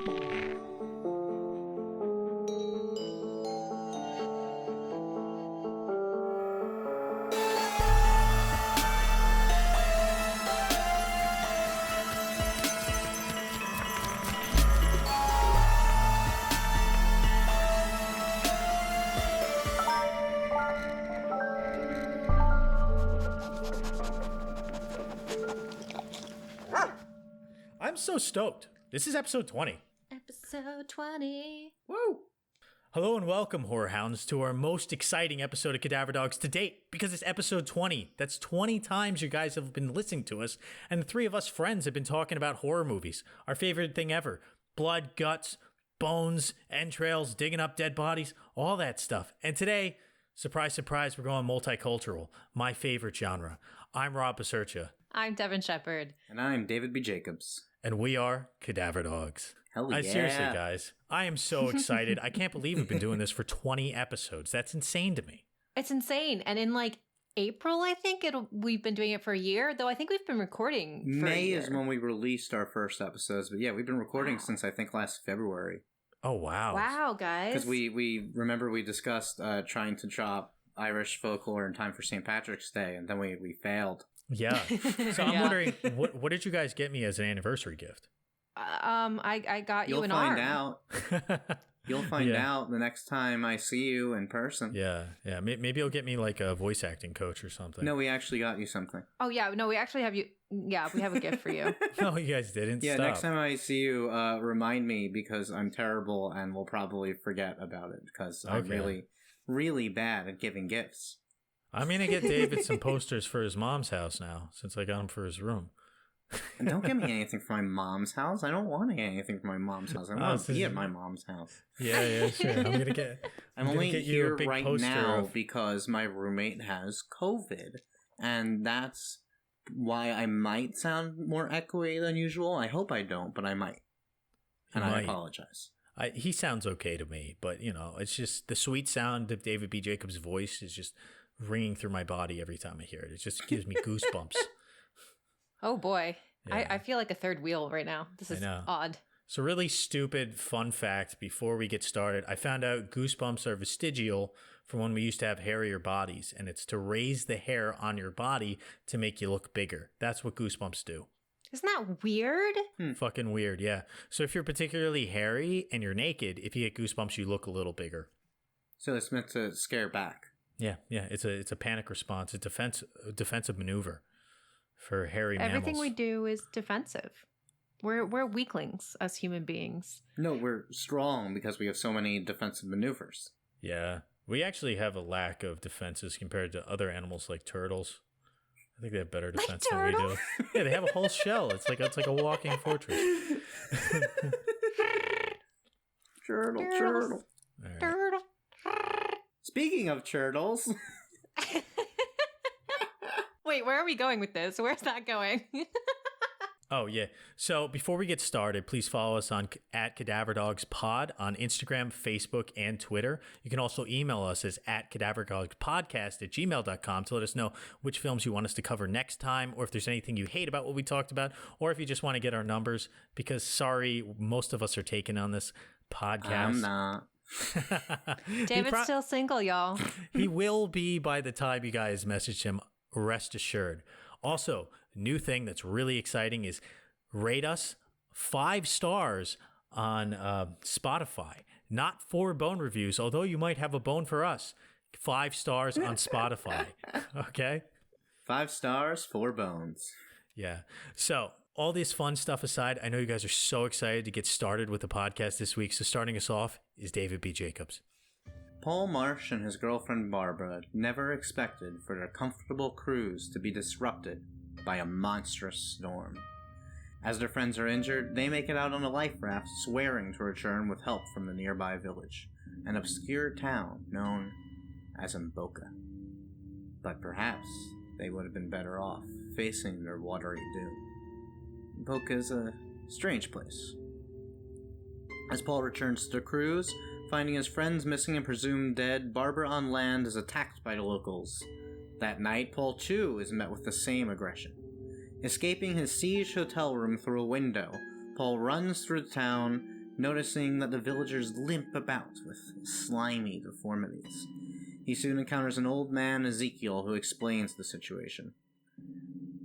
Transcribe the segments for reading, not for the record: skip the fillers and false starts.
I'm so stoked. This is episode 20. Episode 20. Woo! Hello and welcome, horror hounds, to our most exciting episode of Cadaver Dogs to date, because it's episode 20. That's 20 times you guys have been listening to us, and the three of us friends have been talking about horror movies. Our favorite thing ever. Blood, guts, bones, entrails, digging up dead bodies, all that stuff. And today, surprise, surprise, we're going multicultural. My favorite genre. I'm Rob Basercha. I'm Devin Shepard. And I'm David B. Jacobs. And we are Cadaver Dogs. Hell yeah. Seriously, guys, I am so excited. I can't believe we've been doing this for 20 episodes. That's insane to me. It's insane. And in like April, I think we've been doing it for a year, though I think we've been recording for a year. May is when we released our first episodes. But yeah, we've been recording since I think last February. Oh, wow. Wow, guys. Because we remember we discussed trying to drop Irish folklore in time for St. Patrick's Day, and then we failed. Yeah. So I'm wondering, what did you guys get me as an anniversary gift? I got you an arm. You'll find out the next time I see you in person. Yeah. Maybe you'll get me like a voice acting coach or something. No, we actually got you something. Oh, yeah. No, we actually have you. Yeah, we have a gift for you. No, you guys didn't. Yeah, Stop. Next time I see you, remind me, because I'm terrible and will probably forget about it because I'm really, really bad at giving gifts. I'm going to get David some posters for his mom's house now, since I got him for his room. And don't get me anything for my mom's house. I don't want to get anything for my mom's house. I want to be at my mom's house. Yeah, sure. I'm only here right now because my roommate has COVID. And that's why I might sound more echoey than usual. I hope I don't, but I might. And I apologize. He sounds okay to me, but, it's just the sweet sound of David B. Jacobs' voice is just ringing through my body every time I hear it. It just gives me goosebumps. Oh, boy. Yeah. I feel like a third wheel right now. This is odd. So really stupid fun fact before we get started. I found out goosebumps are vestigial from when we used to have hairier bodies, and it's to raise the hair on your body to make you look bigger. That's what goosebumps do. Isn't that weird? Fucking weird, yeah. So if you're particularly hairy and you're naked, if you get goosebumps, you look a little bigger. So it's meant to scare back. Yeah. It's a panic response, a defensive maneuver for hairy mammals. Everything we do is defensive. We're weaklings as human beings. No, we're strong because we have so many defensive maneuvers. Yeah. We actually have a lack of defenses compared to other animals like turtles. I think they have better defense than we do. Yeah, they have a whole shell. It's like a walking fortress. Turtle. Right. Turtle. Speaking of turtles. Wait, where are we going with this? Where's that going? Oh, yeah. So before we get started, please follow us on at Cadaver Dogs Pod on Instagram, Facebook, and Twitter. You can also email us as at cadaverdogspodcast@gmail.com to let us know which films you want us to cover next time, or if there's anything you hate about what we talked about, or if you just want to get our numbers, because sorry, most of us are taking on this podcast. I'm not. David's still single, y'all. He will be by the time you guys message him, rest assured. Also, new thing that's really exciting is rate us 5 stars on Spotify. Not 4 bone reviews, although you might have a bone for us. 5 stars on Spotify. Okay? 5 stars, 4 bones. Yeah. So all this fun stuff aside, I know you guys are so excited to get started with the podcast this week. So starting us off is David B. Jacobs. Paul Marsh and his girlfriend Barbara never expected for their comfortable cruise to be disrupted by a monstrous storm. As their friends are injured, they make it out on a life raft, swearing to return with help from the nearby village, an obscure town known as Mboka. But perhaps they would have been better off facing their watery doom. Mboka is a strange place. As Paul returns to the cruise, finding his friends missing and presumed dead, Barbara on land is attacked by the locals. That night, Paul too is met with the same aggression. Escaping his sieged hotel room through a window, Paul runs through the town, noticing that the villagers limp about with slimy deformities. He soon encounters an old man, Ezekiel, who explains the situation.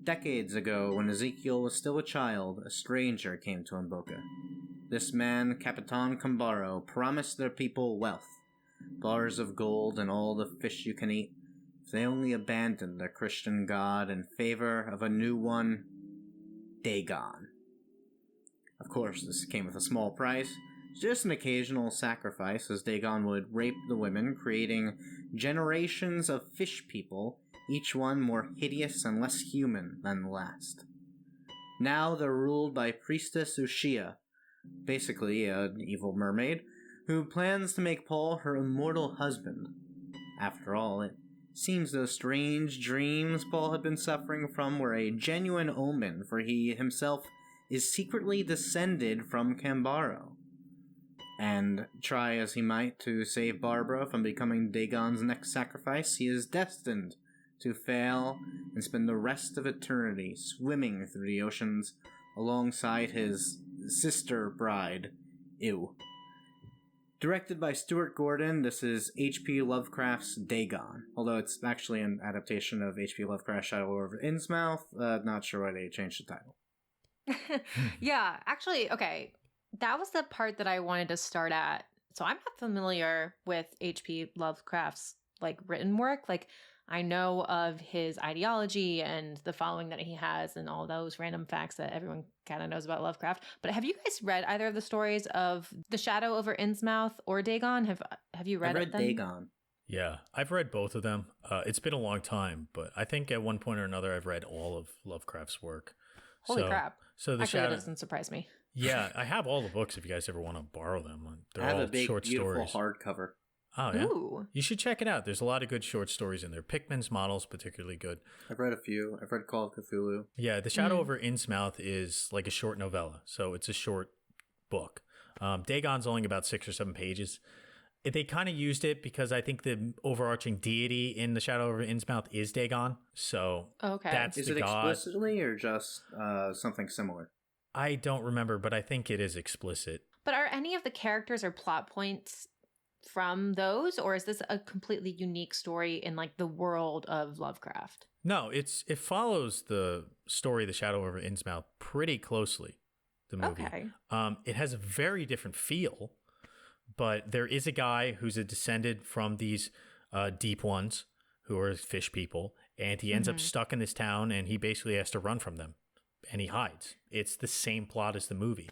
Decades ago, when Ezekiel was still a child, a stranger came to Umboka. This man, Capitan Cambaro, promised their people wealth, bars of gold and all the fish you can eat, if they only abandoned their Christian god in favor of a new one, Dagon. Of course, this came with a small price, just an occasional sacrifice, as Dagon would rape the women, creating generations of fish people, each one more hideous and less human than the last. Now they're ruled by Priestess Ushia, basically an evil mermaid, who plans to make Paul her immortal husband. After all, it seems those strange dreams Paul had been suffering from were a genuine omen, for he himself is secretly descended from Cambaro. And try as he might to save Barbara from becoming Dagon's next sacrifice, he is destined to fail and spend the rest of eternity swimming through the oceans alongside his sister bride, Ew. Directed by Stuart Gordan, this is H.P. Lovecraft's Dagon, although it's actually an adaptation of H.P. Lovecraft's Shadow Over Innsmouth. Not sure why they changed the title. Yeah, actually, okay. That was the part that I wanted to start at. So I'm not familiar with H.P. Lovecraft's written work. I know of his ideology and the following that he has and all those random facts that everyone kind of knows about Lovecraft. But have you guys read either of the stories of The Shadow Over Innsmouth or Dagon? Have you read I read them? Dagon. Yeah, I've read both of them. It's been a long time, but I think at one point or another I've read all of Lovecraft's work. Holy crap. So Actually, that doesn't surprise me. Yeah, I have all the books if you guys ever want to borrow them. They're I have all a big, short beautiful stories. hardcover. Oh, yeah? Ooh. You should check it out. There's a lot of good short stories in there. Pickman's Model's particularly good. I've read a few. I've read Call of Cthulhu. Yeah, The Shadow Over Innsmouth is like a short novella, so it's a short book. Dagon's only about 6 or 7 pages. They kind of used it because I think the overarching deity in The Shadow Over Innsmouth is Dagon, so that's is the it god. explicitly or just something similar? I don't remember, but I think it is explicit. But are any of the characters or plot points from those, or is this a completely unique story in the world of Lovecraft? No, it follows the story of The Shadow Over Innsmouth pretty closely, the movie. Okay. It has a very different feel, but there is a guy who's a descendant from these deep ones who are fish people, and he ends up stuck in this town, and he basically has to run from them, and he hides. It's the same plot as the movie.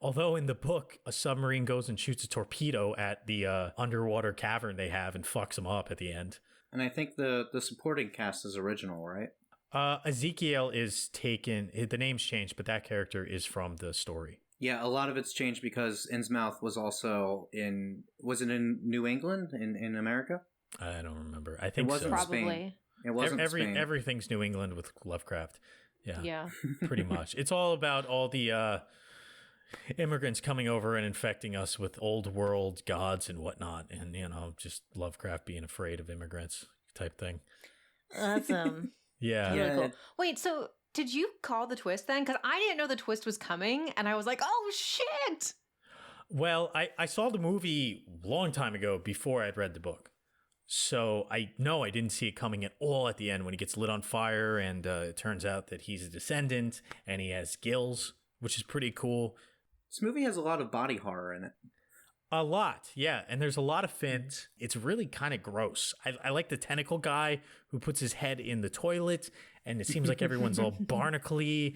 Although in the book, a submarine goes and shoots a torpedo at the underwater cavern they have and fucks them up at the end. And I think the supporting cast is original, right? Ezekiel is taken, the name's changed, but that character is from the story. Yeah, a lot of it's changed because Innsmouth was also was it in New England, in America? I don't remember. I think it wasn't so. Probably. Spain. It wasn't Spain. Everything's New England with Lovecraft. Yeah. Pretty much. It's all about all the immigrants coming over and infecting us with old world gods and whatnot, and just Lovecraft being afraid of immigrants type thing. Awesome. Yeah. Really cool. Wait, so did you call the twist then? Because I didn't know the twist was coming, and I was like, oh shit. Well, I saw the movie a long time ago before I'd read the book. So I know I didn't see it coming at all at the end when he gets lit on fire, and it turns out that he's a descendant and he has gills, which is pretty cool. This movie has a lot of body horror in it. A lot, yeah. And there's a lot of fins. It's really kind of gross. I like the tentacle guy who puts his head in the toilet, and it seems like everyone's all barnacle-y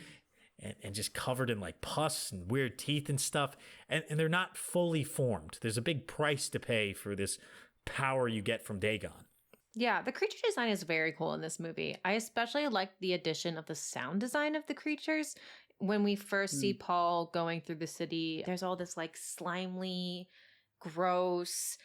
and just covered in pus and weird teeth and stuff. And they're not fully formed. There's a big price to pay for this power you get from Dagon. Yeah, the creature design is very cool in this movie. I especially like the addition of the sound design of the creatures. When we first see Paul going through the city, there's all this slimely, gross,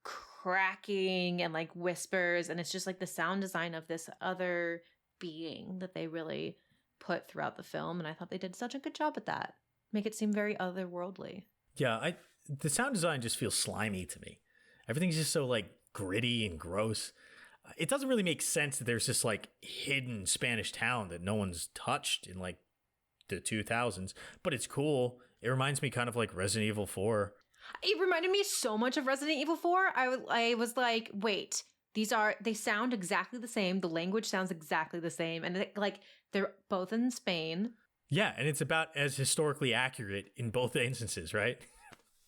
cracking and whispers. And it's just the sound design of this other being that they really put throughout the film. And I thought they did such a good job at that. Make it seem very otherworldly. Yeah, the sound design just feels slimy to me. Everything's just so gritty and gross. It doesn't really make sense that there's this hidden Spanish town that no one's touched in the 2000s, but it's cool. It reminds me kind of like Resident Evil 4. It reminded me so much of Resident Evil 4. I was like, wait, they sound exactly the same. The language sounds exactly the same. And they're both in Spain. Yeah, and it's about as historically accurate in both instances, right?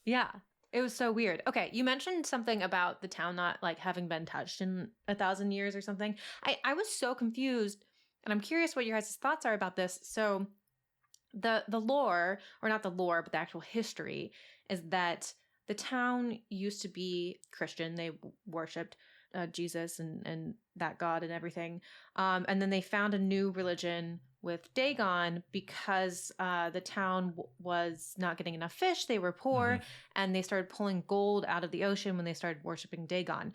Yeah. It was so weird. Okay, you mentioned something about the town not like having been touched in 1,000 years or something. I was so confused, and I'm curious what your guys' thoughts are about this. So the lore, or not the lore, but the actual history is that the town used to be Christian. They worshipped Jesus and that God and everything. And then they found a new religion with Dagon because the town was not getting enough fish. They were poor, and they started pulling gold out of the ocean when they started worshiping Dagon.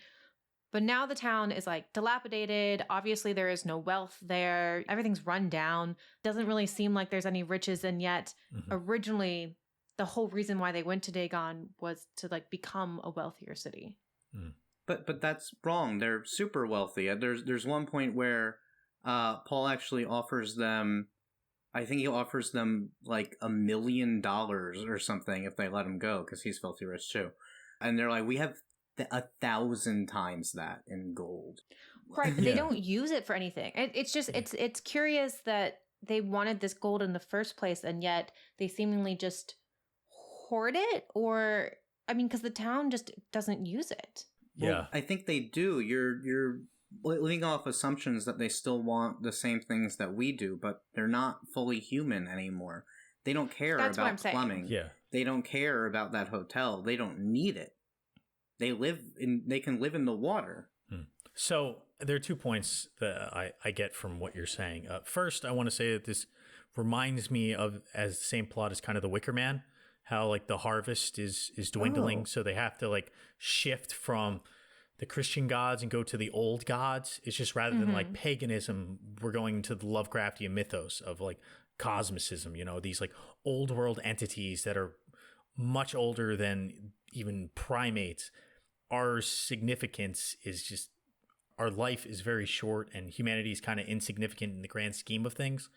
But now the town is like dilapidated. Obviously, there is no wealth there. Everything's run down. Doesn't really seem like there's any riches. And yet, originally, the whole reason why they went to Dagon was to like become a wealthier city. But that's wrong. They're super wealthy. There's one point where Paul actually offers them, I think he offers them like $1 million or something if they let him go, because he's filthy rich too. And they're like, we have 1,000 times that in gold. Right, but they don't use it for anything. It's just, it's curious that they wanted this gold in the first place, and yet they seemingly just hoard it, or, I mean, because the town just doesn't use it. Well, I think they do. You're living off assumptions that they still want the same things that we do, but they're not fully human anymore. They don't care about plumbing. Yeah. They don't care about that hotel. They don't need it. They can live in the water. So there are 2 points that I get from what you're saying. First, I want to say that this reminds me of, as the same plot as kind of The Wicker Man, how like the harvest is dwindling. So they have to like shift from the Christian gods and go to the old gods. It's just rather than like paganism, we're going to the Lovecraftian mythos of like cosmicism, these like old world entities that are much older than even primates. Our significance is just, our life is very short, and humanity is kind of insignificant in the grand scheme of things.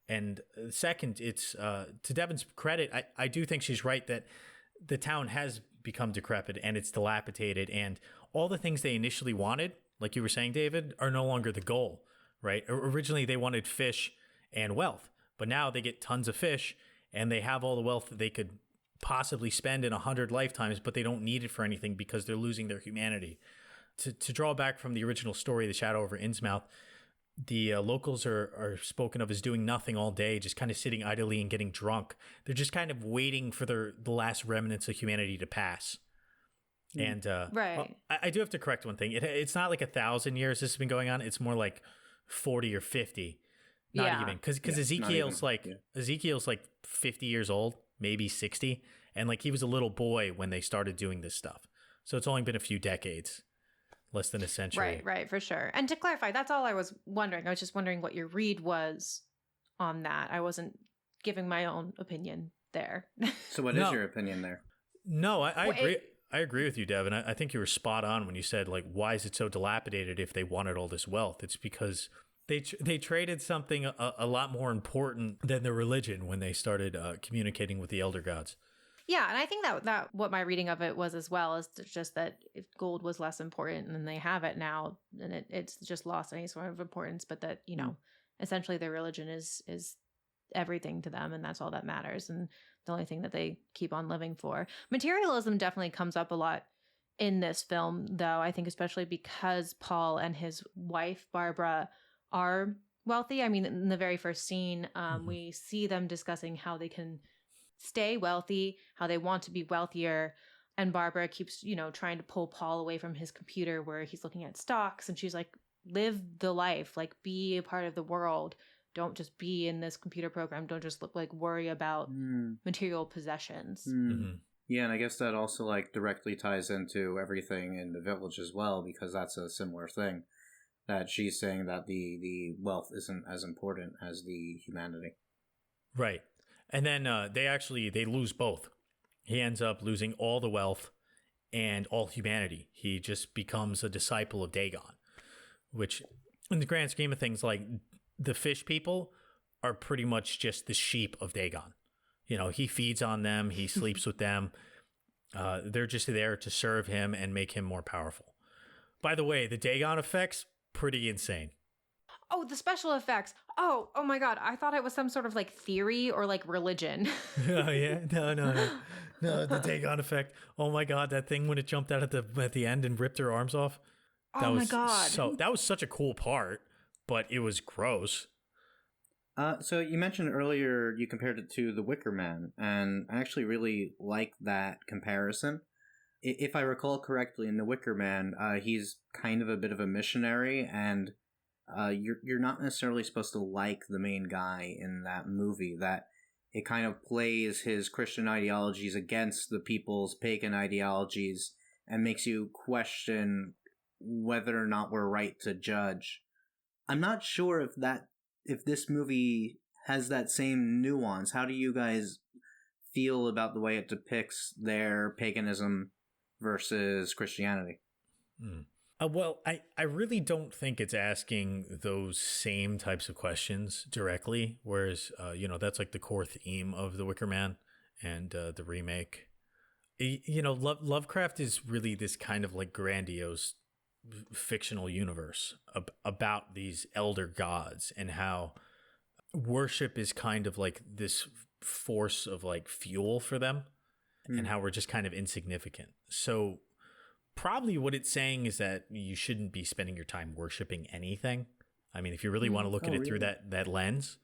And second, it's to Devin's credit, I do think she's right that the town has become decrepit and it's dilapidated, and all the things they initially wanted, like you were saying, David, are no longer the goal, right? Originally, they wanted fish and wealth, but now they get tons of fish and they have all the wealth that they could possibly spend in 100 lifetimes, but they don't need it for anything because they're losing their humanity. To draw back from the original story, The Shadow Over Innsmouth, the locals are spoken of as doing nothing all day, just kind of sitting idly and getting drunk. They're just kind of waiting for the last remnants of humanity to pass. And right. I do have to correct one thing. It's not like 1,000 years this has been going on. It's more like 40 or 50. Not even. Because Ezekiel's like 50 years old, maybe 60. And like he was a little boy when they started doing this stuff. So it's only been a few decades. Less than a century. Right, for sure. And to clarify, that's all I was wondering. I was just wondering what your read was on that. I wasn't giving my own opinion there. So what is your opinion there? No, I agree. I agree with you, Devin. I think you were spot on when you said, like, why is it so dilapidated if they wanted all this wealth? It's because they traded something a lot more important than their religion when they started communicating with the elder gods. Yeah, and I think that what my reading of it was as well is just that if gold was less important and they have it now, then it's just lost any sort of importance. But that essentially their religion is everything to them, and that's all that matters, and the only thing that they keep on living for. Materialism definitely comes up a lot in this film, though. I think especially because Paul and his wife Barbara are wealthy. I mean, in the very first scene, we see them discussing how they can stay wealthy, how they want to be wealthier. And Barbara keeps, trying to pull Paul away from his computer where he's looking at stocks. And she's like, live the life, like be a part of the world. Don't just be in this computer program. Don't just worry about material possessions. Yeah, and I guess that also directly ties into everything in the village as well, because that's a similar thing. That she's saying that the wealth isn't as important as the humanity. Right. And then they lose both. He ends up losing all the wealth and all humanity. He just becomes a disciple of Dagon, which in the grand scheme of things, like the fish people are pretty much just the sheep of Dagon. He feeds on them, he sleeps with them. They're just there to serve him and make him more powerful. By the way, the Dagon effects, pretty insane. Oh, the special effects. Oh my God. I thought it was some sort of like theory or like religion. Oh yeah, no, the Dagon effect. Oh my God, that thing when it jumped out at the end and ripped her arms off. Oh my God. That was such a cool part, but it was gross. So you mentioned earlier you compared it to The Wicker Man, and I actually really like that comparison. If I recall correctly, in The Wicker Man, he's kind of a bit of a missionary, and you're not necessarily supposed to like the main guy in that movie. That it kind of plays his Christian ideologies against the people's pagan ideologies and makes you question whether or not we're right to judge. I'm not sure if this movie has that same nuance. How do you guys feel about the way it depicts their paganism versus Christianity? Well, I really don't think it's asking those same types of questions directly, whereas, that's like the core theme of The Wicker Man and the remake. Lovecraft is really this kind of like grandiose fictional universe about these elder gods and how worship is kind of like this force of like fuel for them and how we're just kind of insignificant. So probably what it's saying is that you shouldn't be spending your time worshiping anything. I mean, if you really want to look at it through that lens,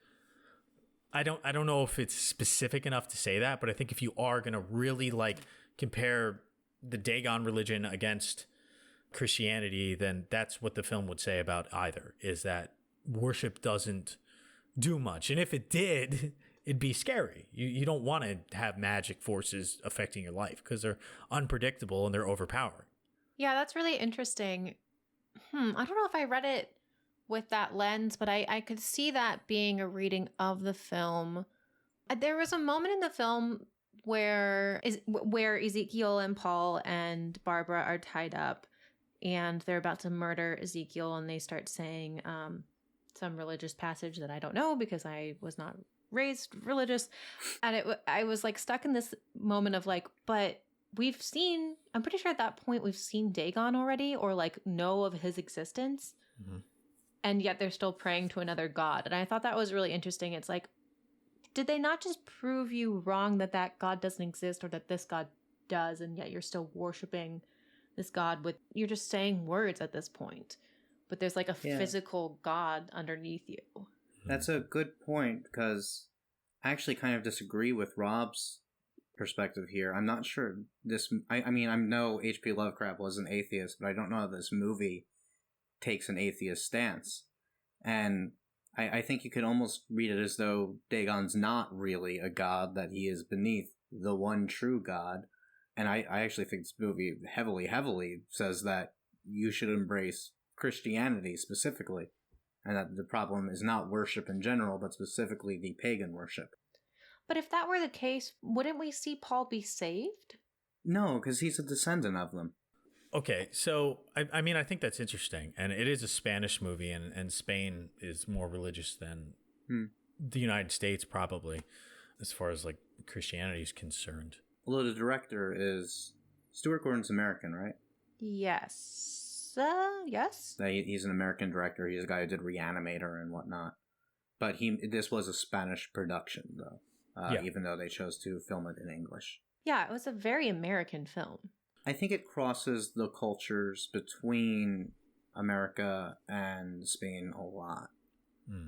I don't know if it's specific enough to say that, but I think if you are going to really like compare the Dagon religion against Christianity, then that's what the film would say about either, is that worship doesn't do much. And if it did, it'd be scary. You don't want to have magic forces affecting your life because they're unpredictable and they're overpowering. Yeah, that's really interesting. I don't know if I read it with that lens, but I could see that being a reading of the film. There was a moment in the film where Ezekiel and Paul and Barbara are tied up and they're about to murder Ezekiel, and they start saying some religious passage that I don't know because I was not raised religious. And I was like stuck in this moment of like, but I'm pretty sure at that point we've seen Dagon already, or like know of his existence. Mm-hmm. And yet they're still praying to another god. And I thought that was really interesting. It's like, did they not just prove you wrong that god doesn't exist, or that this god does, and yet you're still worshiping this god you're just saying words at this point, but there's like a physical god underneath you. That's a good point, because I actually kind of disagree with Rob's perspective here. I'm not sure I mean, I know H.P. Lovecraft was an atheist, but I don't know if this movie takes an atheist stance. And I think you could almost read it as though Dagon's not really a god, that he is beneath the one true god. And I actually think this movie heavily says that you should embrace Christianity specifically, and that the problem is not worship in general, but specifically the pagan worship. But if that were the case, wouldn't we see Paul be saved? No, because he's a descendant of them. Okay, so I mean, I think that's interesting, and it is a Spanish movie, and Spain is more religious than the United States, probably, as far as like Christianity is concerned. Although the director is Stuart Gordon's American, right? Yes. Yes. He's an American director. He's a guy who did Reanimator and whatnot. But this was a Spanish production, though, even though they chose to film it in English. Yeah, it was a very American film. I think it crosses the cultures between America and Spain a lot.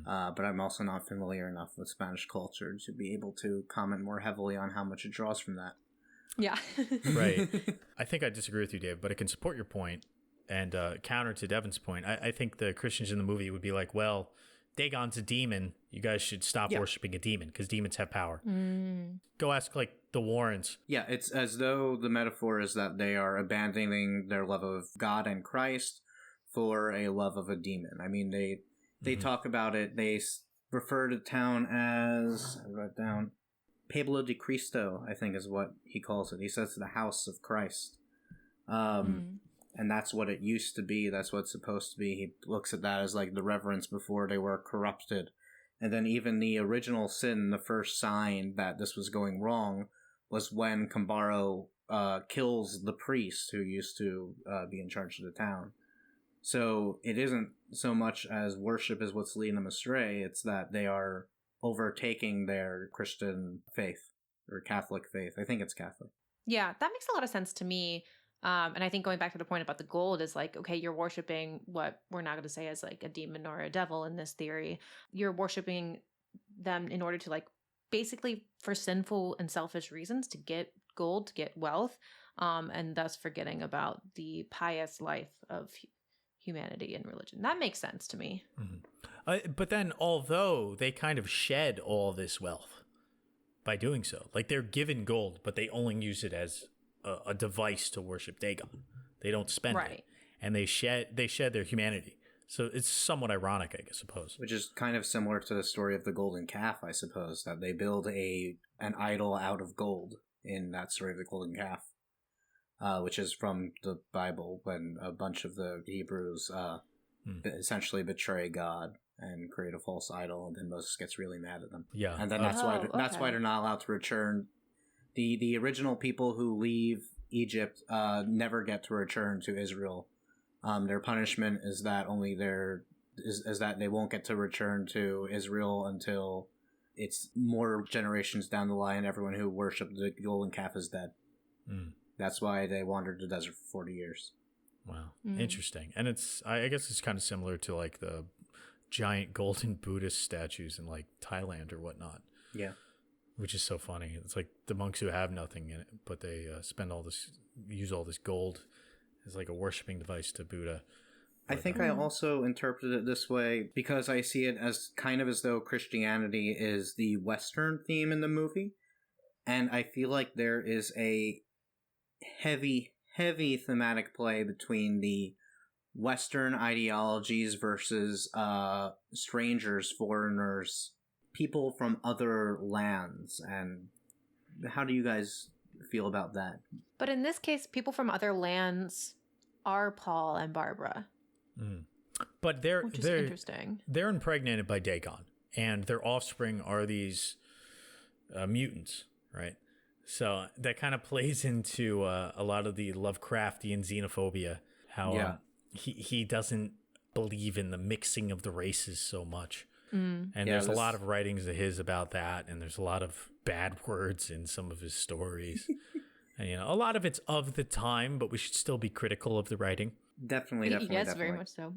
But I'm also not familiar enough with Spanish culture to be able to comment more heavily on how much it draws from that. Yeah. Right. I think I disagree with you, Dave, but I can support your point. And counter to Devin's point, I think the Christians in the movie would be like, well, Dagon's a demon. You guys should stop worshiping a demon because demons have power. Go ask like the Warrens. Yeah, it's as though the metaphor is that they are abandoning their love of God and Christ for a love of a demon. I mean, they talk about it. They refer to town as, I wrote down, Pueblo de Cristo, I think is what he calls it. He says the house of Christ. And that's what it used to be. That's what it's supposed to be. He looks at that as like the reverence before they were corrupted And then even the original sin, the first sign that this was going wrong, was when Kambaro kills the priest who used to be in charge of the town. So it isn't so much as worship is what's leading them astray, it's that they are overtaking their Christian faith, or Catholic faith. I think it's Catholic. Yeah, that makes a lot of sense to me. And I think going back to the point about the gold is like, okay, you're worshiping what we're not going to say is like a demon or a devil in this theory. You're worshiping them in order to like basically for sinful and selfish reasons to get gold, to get wealth, and thus forgetting about the pious life of humanity and religion. That makes sense to me. Mm-hmm. But then although they kind of shed all this wealth by doing so, like they're given gold, but they only use it as a device to worship Dagon. They don't spend it, and they shed their humanity. So it's somewhat ironic, I suppose. Which is kind of similar to the story of the golden calf, I suppose, that they build an idol out of gold in that story of the golden calf, which is from the Bible, when a bunch of the Hebrews essentially betray God and create a false idol, and then Moses gets really mad at them. Yeah, and then that's why they're not allowed to return. The original people who leave Egypt never get to return to Israel. Their punishment is that is that they won't get to return to Israel until it's more generations down the line. Everyone who worshipped the golden calf is dead. That's why they wandered the desert for 40 years. Wow, interesting. And I guess it's kind of similar to like the giant golden Buddhist statues in like Thailand or whatnot. Yeah. Which is so funny. It's like the monks who have nothing in it, but they use all this gold as like a worshiping device to Buddha. I think I also interpreted it this way because I see it as kind of as though Christianity is the Western theme in the movie. And I feel like there is a heavy thematic play between the Western ideologies versus strangers, foreigners, people from other lands. And how do you guys feel about that? But in this case, people from other lands are Paul and Barbara. But which is interesting. They're impregnated by Dagon, and their offspring are these mutants, right? So that kind of plays into a lot of the Lovecraftian xenophobia, how he doesn't believe in the mixing of the races so much. And there's a lot of writings of his about that, and there's a lot of bad words in some of his stories. And, a lot of it's of the time, but we should still be critical of the writing. Definitely. Yes, very much so.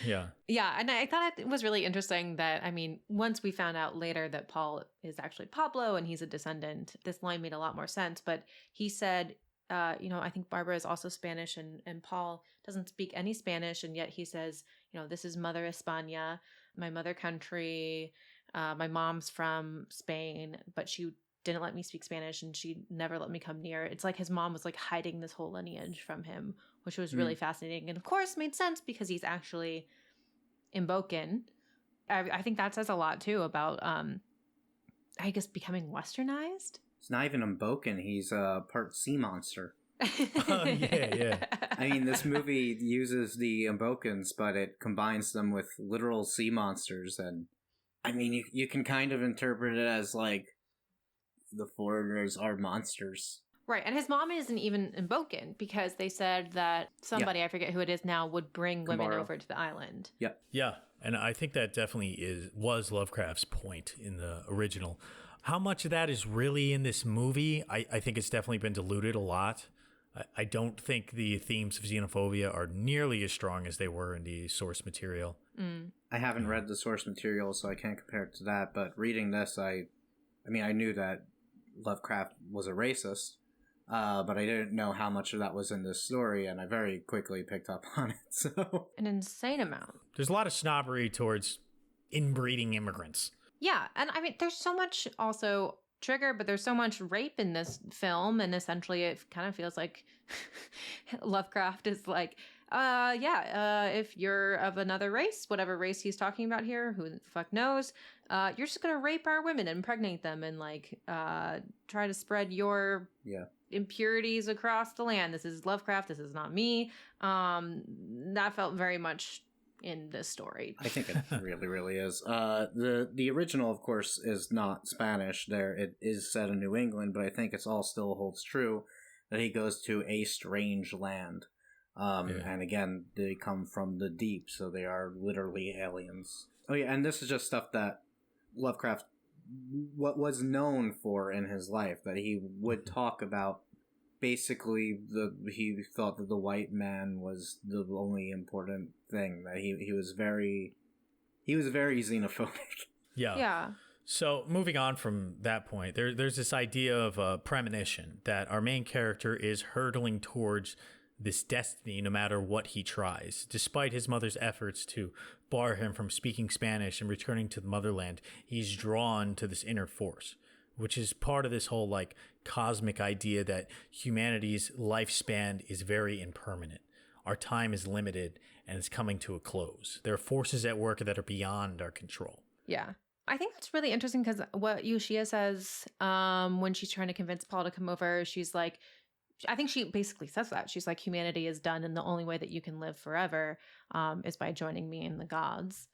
Yeah. Yeah, and I thought it was really interesting that, I mean, once we found out later that Paul is actually Pablo and he's a descendant, this line made a lot more sense. But he said, I think Barbara is also Spanish and Paul doesn't speak any Spanish. And yet he says, this is Mother España, my mother country. My mom's from Spain, but she didn't let me speak Spanish and she never let me come near. It's like his mom was like hiding this whole lineage from him, which was really fascinating. And of course made sense because he's actually Imbocan. I think that says a lot too about, I guess, becoming westernized. It's not even Imbocan. He's a part sea monster. Oh, yeah. I mean, this movie uses the Imbocans, but it combines them with literal sea monsters. And I mean, you can kind of interpret it as like the foreigners are monsters. Right. And his mom isn't even Imbocan because they said that somebody, I forget who it is now, would bring women over to the island. Yep. Yeah. And I think that definitely was Lovecraft's point in the original. How much of that is really in this movie? I think it's definitely been diluted a lot. I don't think the themes of xenophobia are nearly as strong as they were in the source material. I haven't read the source material, so I can't compare it to that. But reading this, I knew that Lovecraft was a racist, but I didn't know how much of that was in this story, and I very quickly picked up on it. So an insane amount. There's a lot of snobbery towards inbreeding immigrants. Yeah, and I mean, there's so much also trigger, but there's so much rape in this film, and essentially it kind of feels like Lovecraft is like, if you're of another race, whatever race he's talking about here, who the fuck knows, you're just gonna rape our women and impregnate them and like try to spread your impurities across the land. This is Lovecraft, this is not me. That felt very much in this story. I think it really, really is. The original, of course, is not Spanish. It is set in New England, but I think it's all still holds true that he goes to a strange land. And again, they come from the deep, so they are literally aliens. Oh yeah, and this is just stuff that Lovecraft was known for in his life, that he would talk about. Basically, he thought that the white man was the only important thing. That he was very xenophobic. Yeah. So moving on from that point, there's this idea of a premonition that our main character is hurtling towards this destiny no matter what he tries. Despite his mother's efforts to bar him from speaking Spanish and returning to the motherland, he's drawn to this inner force, which is part of this whole like cosmic idea that humanity's lifespan is very impermanent. Our time is limited and it's coming to a close. There are forces at work that are beyond our control. Yeah. I think that's really interesting because what Yoshia says when she's trying to convince Paul to come over, she's like, I think she basically says that. She's like, humanity is done and the only way that you can live forever is by joining me and the gods,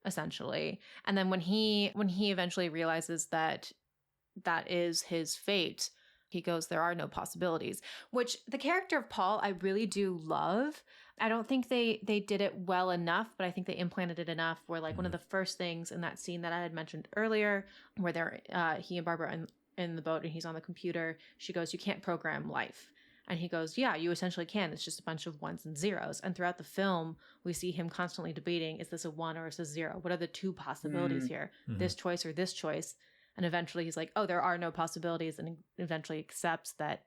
essentially. And then when he eventually realizes that is his fate, he goes, there are no possibilities, which the character of Paul, I really do love. I don't think they did it well enough, but I think they implanted it enough where like one of the first things in that scene that I had mentioned earlier, where he and Barbara in the boat and he's on the computer, she goes, you can't program life. And he goes, yeah, you essentially can. It's just a bunch of ones and zeros. And throughout the film, we see him constantly debating, is this a one or is this a zero? What are the two possibilities here? This choice or this choice? And eventually he's like, oh, there are no possibilities, and eventually accepts that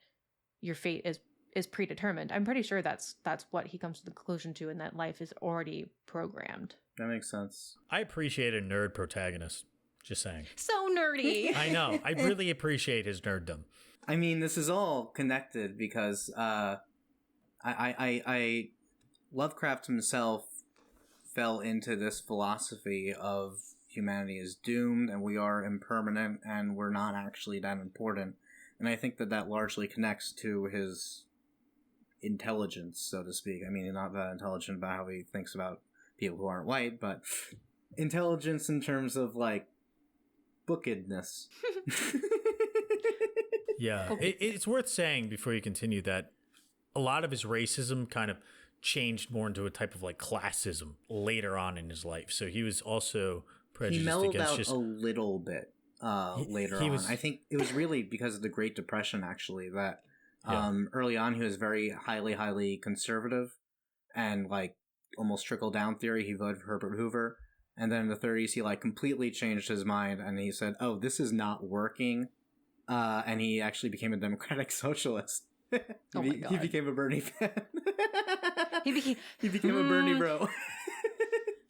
your fate is predetermined. I'm pretty sure that's what he comes to the conclusion to, and that life is already programmed. That makes sense. I appreciate a nerd protagonist. Just saying. So nerdy. I know. I really appreciate his nerddom. I mean, this is all connected because I Lovecraft himself fell into this philosophy of humanity is doomed and we are impermanent and we're not actually that important. And I think that largely connects to his intelligence, so to speak. I mean, not that intelligent about how he thinks about people who aren't white, but intelligence in terms of, like, bookedness. Yeah. It's worth saying before you continue that a lot of his racism kind of changed more into a type of, like, classism later on in his life. So he was also prejudiced he mellowed against out just a little bit later on. I think it was really because of the Great Depression, actually, that early on he was very highly conservative and like almost trickle down theory. He voted for Herbert Hoover, and then in the 30s he like completely changed his mind and he said, "Oh, this is not working," and he actually became a democratic socialist. Oh my God. He became a Bernie fan. He became a Bernie bro.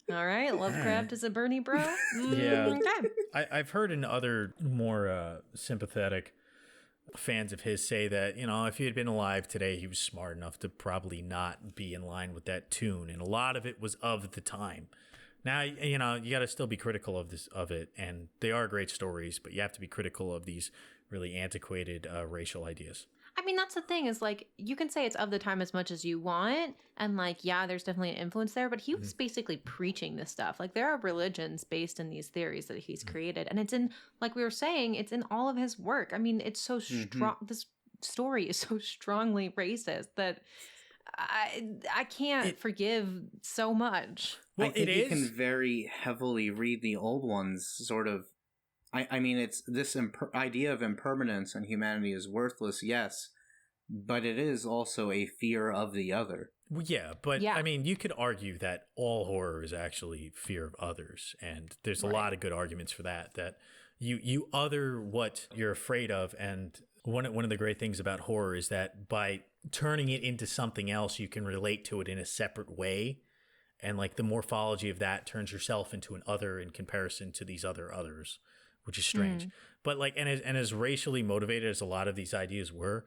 All right, Lovecraft is a Bernie bro. Yeah. Okay. I've heard in other more sympathetic fans of his say that, you know, if he had been alive today, he was smart enough to probably not be in line with that tune. And a lot of it was of the time. Now, you know, you got to still be critical of it. And they are great stories, but you have to be critical of these really antiquated racial ideas. I mean, that's the thing is like, you can say it's of the time as much as you want. And like, yeah, there's definitely an influence there, but he was basically preaching this stuff. Like there are religions based in these theories that he's created. And it's in, like we were saying, it's in all of his work. I mean, it's so strong. This story is so strongly racist that I can't forgive so much. Well, I think you can very heavily read the old ones, sort of. I mean, it's this idea of impermanence and humanity is worthless, yes, but it is also a fear of the other. Well, yeah, but I mean, you could argue that all horror is actually fear of others, and there's a lot of good arguments for that. That you other what you're afraid of, and one of the great things about horror is that by turning it into something else, you can relate to it in a separate way, and like the morphology of that turns yourself into an other in comparison to these other others. Which is strange. But like, and as racially motivated as a lot of these ideas were,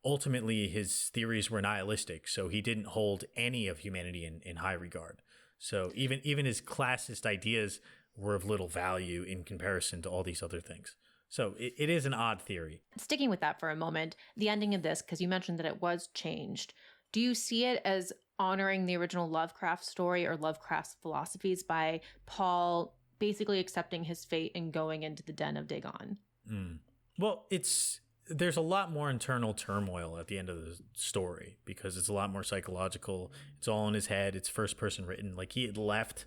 ultimately his theories were nihilistic. So he didn't hold any of humanity in high regard. So even his classist ideas were of little value in comparison to all these other things. So it is an odd theory. Sticking with that for a moment, the ending of this, because you mentioned that it was changed. Do you see it as honoring the original Lovecraft story or Lovecraft's philosophies by Paul basically accepting his fate and going into the den of Dagon. Well, there's a lot more internal turmoil at the end of the story because it's a lot more psychological. It's all in his head. It's first person written. Like, he had left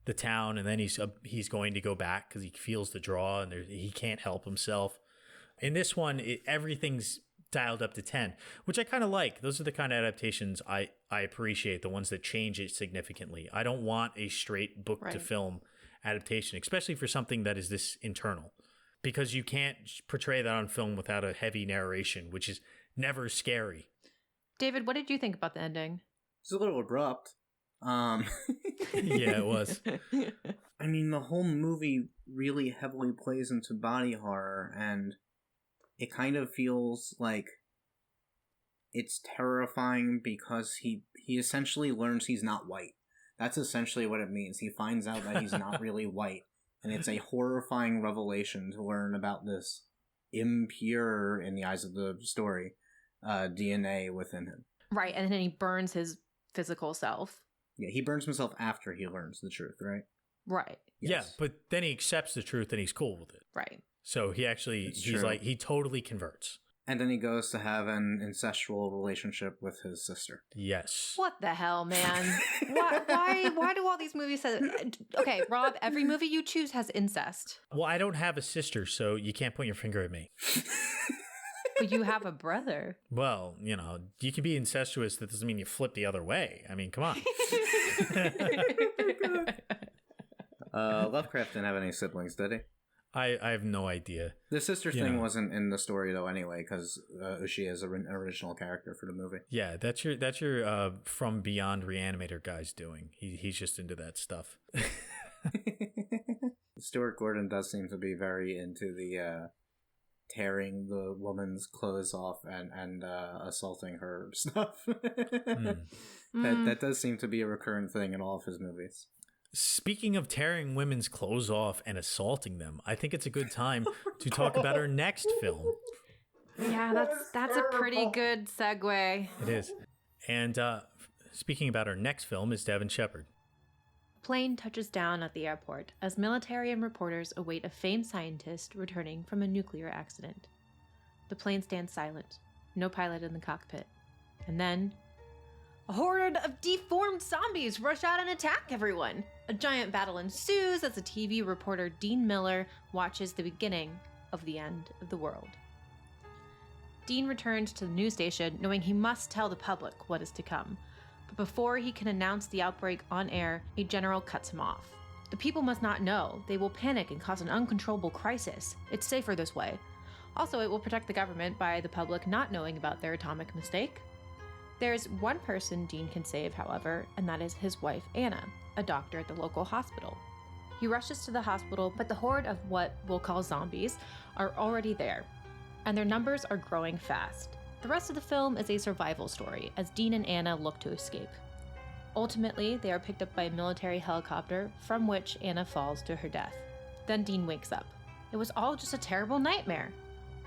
the town and then he's going to go back because he feels the draw and he can't help himself. In this one, everything's dialed up to 10, which I kind of like. Those are the kind of adaptations I appreciate, the ones that change it significantly. I don't want a straight book to film adaptation, especially for something that is this internal, because you can't portray that on film without a heavy narration, which is never scary. David, what did you think about the ending? It's a little abrupt. Yeah, it was. I mean, the whole movie really heavily plays into body horror, and it kind of feels like it's terrifying because he essentially learns he's not white. That's essentially what it means. He finds out that he's not really white, and it's a horrifying revelation to learn about this impure, in the eyes of the story, DNA within him. Right, and then he burns his physical self. Yeah, he burns himself after he learns the truth, right? Right. Yes. Yeah, but then he accepts the truth and he's cool with it. Right. So he totally converts. And then he goes to have an incestual relationship with his sister. Yes. What the hell, man? Why do all these movies say... Okay, Rob, every movie you choose has incest. Well, I don't have a sister, so you can't point your finger at me. But you have a brother. Well, you can be incestuous. That doesn't mean you flip the other way. I mean, come on. Lovecraft didn't have any siblings, did he? I have no idea. The sister thing wasn't in the story, though, anyway, because she is an original character for the movie. Yeah, that's your From Beyond Reanimator guy's doing. He's just into that stuff. Stuart Gordan does seem to be very into the tearing the woman's clothes off and assaulting her stuff. That does seem to be a recurrent thing in all of his movies. Speaking of tearing women's clothes off and assaulting them, I think it's a good time to talk about our next film. Yeah, that's a pretty good segue. It is. And speaking about our next film is Devon Shepard. Plane touches down at the airport as military and reporters await a famed scientist returning from a nuclear accident. The plane stands silent, no pilot in the cockpit. And then, a horde of deformed zombies rush out and attack everyone. A giant battle ensues as a TV reporter, Dean Miller, watches the beginning of the end of the world. Dean returns to the news station knowing he must tell the public what is to come. But before he can announce the outbreak on air, a general cuts him off. The people must not know. They will panic and cause an uncontrollable crisis. It's safer this way. Also, it will protect the government by the public not knowing about their atomic mistake. There's one person Dean can save, however, and that is his wife, Anna, a doctor at the local hospital. He rushes to the hospital, but the horde of what we'll call zombies are already there, and their numbers are growing fast. The rest of the film is a survival story as Dean and Anna look to escape. Ultimately, they are picked up by a military helicopter, from which Anna falls to her death. Then Dean wakes up. It was all just a terrible nightmare.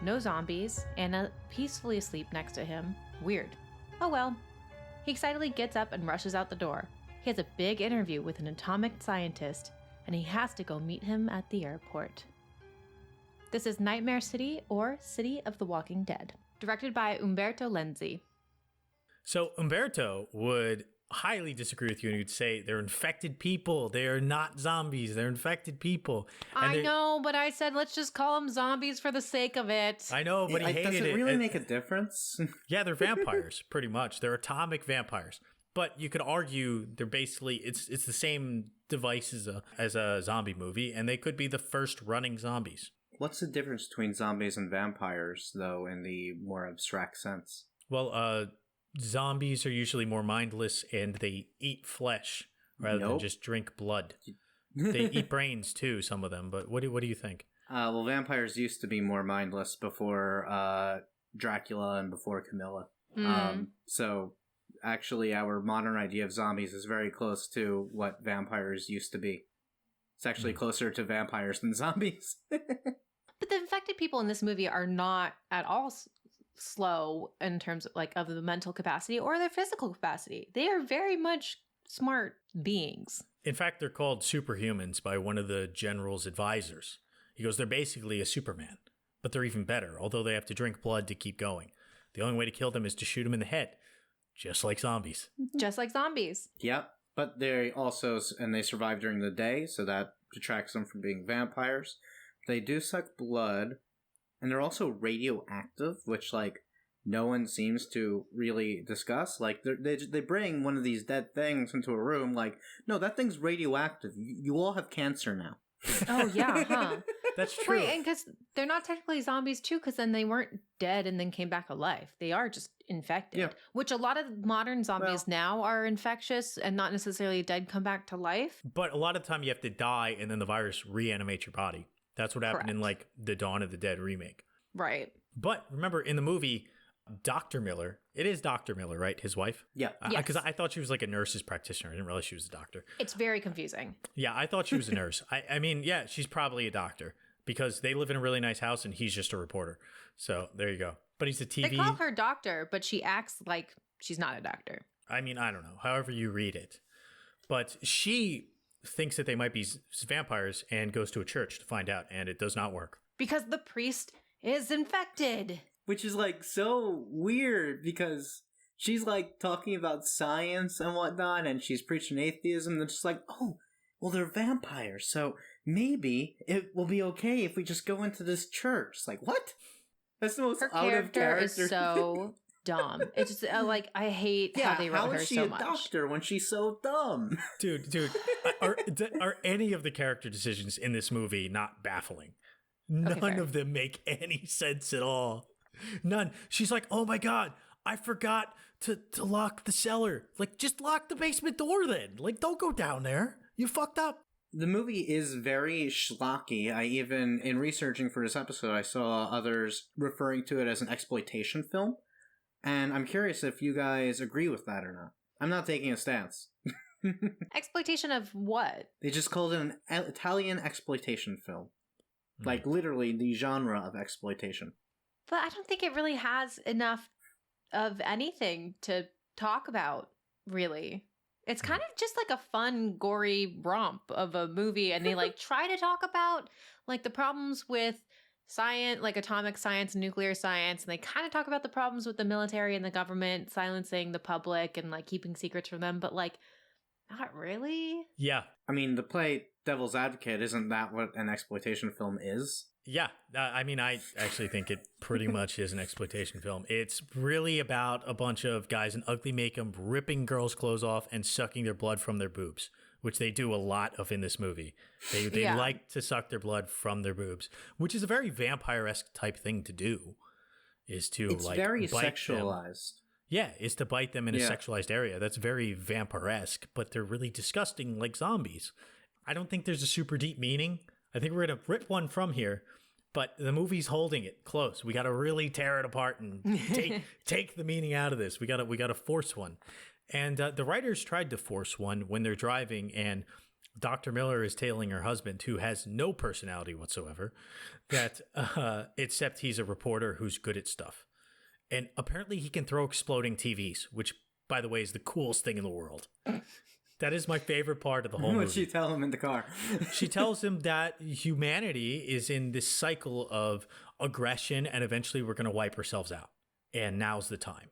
No zombies, Anna peacefully asleep next to him. Weird. Oh well. He excitedly gets up and rushes out the door. He has a big interview with an atomic scientist, and he has to go meet him at the airport. This is Nightmare City, or City of the Walking Dead, directed by Umberto Lenzi. So Umberto would highly disagree with you, and he'd say they're infected people. They are not zombies. They're infected people. And I know, but I said let's just call them zombies for the sake of it. I know, but he hated it. Does it really make a difference? Yeah, they're vampires, pretty much. They're atomic vampires. But you could argue they're basically, it's the same device as a zombie movie, and they could be the first running zombies. What's the difference between zombies and vampires, though, in the more abstract sense? Well, zombies are usually more mindless, and they eat flesh rather than just drink blood. They eat brains, too, some of them. But what do you think? Well, vampires used to be more mindless before Dracula and before Camilla. So, actually, our modern idea of zombies is very close to what vampires used to be. It's actually closer to vampires than zombies. But the infected people in this movie are not at all slow in terms of like of the mental capacity or their physical capacity. They are very much smart beings. In fact, they're called superhumans by one of the general's advisors. He goes, they're basically a Superman, but they're even better, although they have to drink blood to keep going. The only way to kill them is to shoot them in the head, just like zombies. Just like zombies. Yep. But they also, and they survive during the day, so that detracts them from being vampires. They do suck blood, and they're also radioactive, which, like, no one seems to really discuss. Like, they bring one of these dead things into a room, like, no, that thing's radioactive. You all have cancer now. Oh, yeah, huh? That's true. Right, and because they're not technically zombies, too, because then they weren't dead and then came back alive. They are just infected, Yeah. which a lot of modern zombies now are infectious and not necessarily dead, come back to life. But a lot of time you have to die and then the virus reanimates your body. That's what happened in, like, the Dawn of the Dead remake. Right. But remember, in the movie, Dr. Miller, it is Dr. Miller, right? His wife? Yeah. Because Yes. I thought she was like a nurse's practitioner. I didn't realize she was a doctor. It's very confusing. Yeah, I thought she was a nurse. I mean, yeah, she's probably a doctor because they live in a really nice house and he's just a reporter. So there you go. But he's a TV. They call her doctor, but she acts like she's not a doctor. I mean, I don't know. However you read it. But she thinks that they might be vampires and goes to a church to find out, and it does not work. Because the priest is infected. Which is, like, so weird, because she's, like, talking about science and whatnot, and she's preaching atheism, and it's just like, oh, well, they're vampires, so maybe it will be okay if we just go into this church. It's like, what? That's the most Her out of character character. is so dumb. It's just like, I hate how they wrote her is she so a much. doctor when she's so dumb? Dude, are any of the character decisions in this movie not baffling? None fair. of them make any sense at all. None. She's like, oh my God, I forgot to lock the cellar. Like, just lock the basement door then. Like, don't go down there. You fucked up. The movie is very schlocky. I even, in researching for this episode, I saw others referring to it as an exploitation film. And I'm curious if you guys agree with that or not. I'm not taking a stance. Exploitation of what? They just called it an Italian exploitation film. Like, literally the genre of exploitation. But I don't think it really has enough of anything to talk about, really. It's kind of just like a fun, gory romp of a movie, and they like try to talk about like the problems with science, like atomic science, nuclear science, and they kind of talk about the problems with the military and the government silencing the public and like keeping secrets from them, but like not really. Yeah. I mean, to play devil's advocate, isn't that what an exploitation film is? Yeah. I mean, I actually think it pretty much is an exploitation film. It's really about a bunch of guys in ugly makeup ripping girls' clothes off and sucking their blood from their boobs, which they do a lot of in this movie. They Yeah. like to suck their blood from their boobs, which is a very vampire-esque type thing to do, is to It's like very bite them. sexualized. Yeah, is to bite them in a Yeah. sexualized area. That's very vampire-esque, but they're really disgusting like zombies. I don't think there's a super deep meaning. I think we're going to rip one from here, but the movie's holding it close. We got to really tear it apart and take the meaning out of this. We got to force one. And the writers tried to force one when they're driving, and Dr. Miller is tailing her husband, who has no personality whatsoever, that except he's a reporter who's good at stuff. And apparently he can throw exploding TVs, which, by the way, is the coolest thing in the world. That is my favorite part of the whole movie. What'd she tell him in the car? She tells him that humanity is in this cycle of aggression and eventually we're going to wipe ourselves out. And now's the time,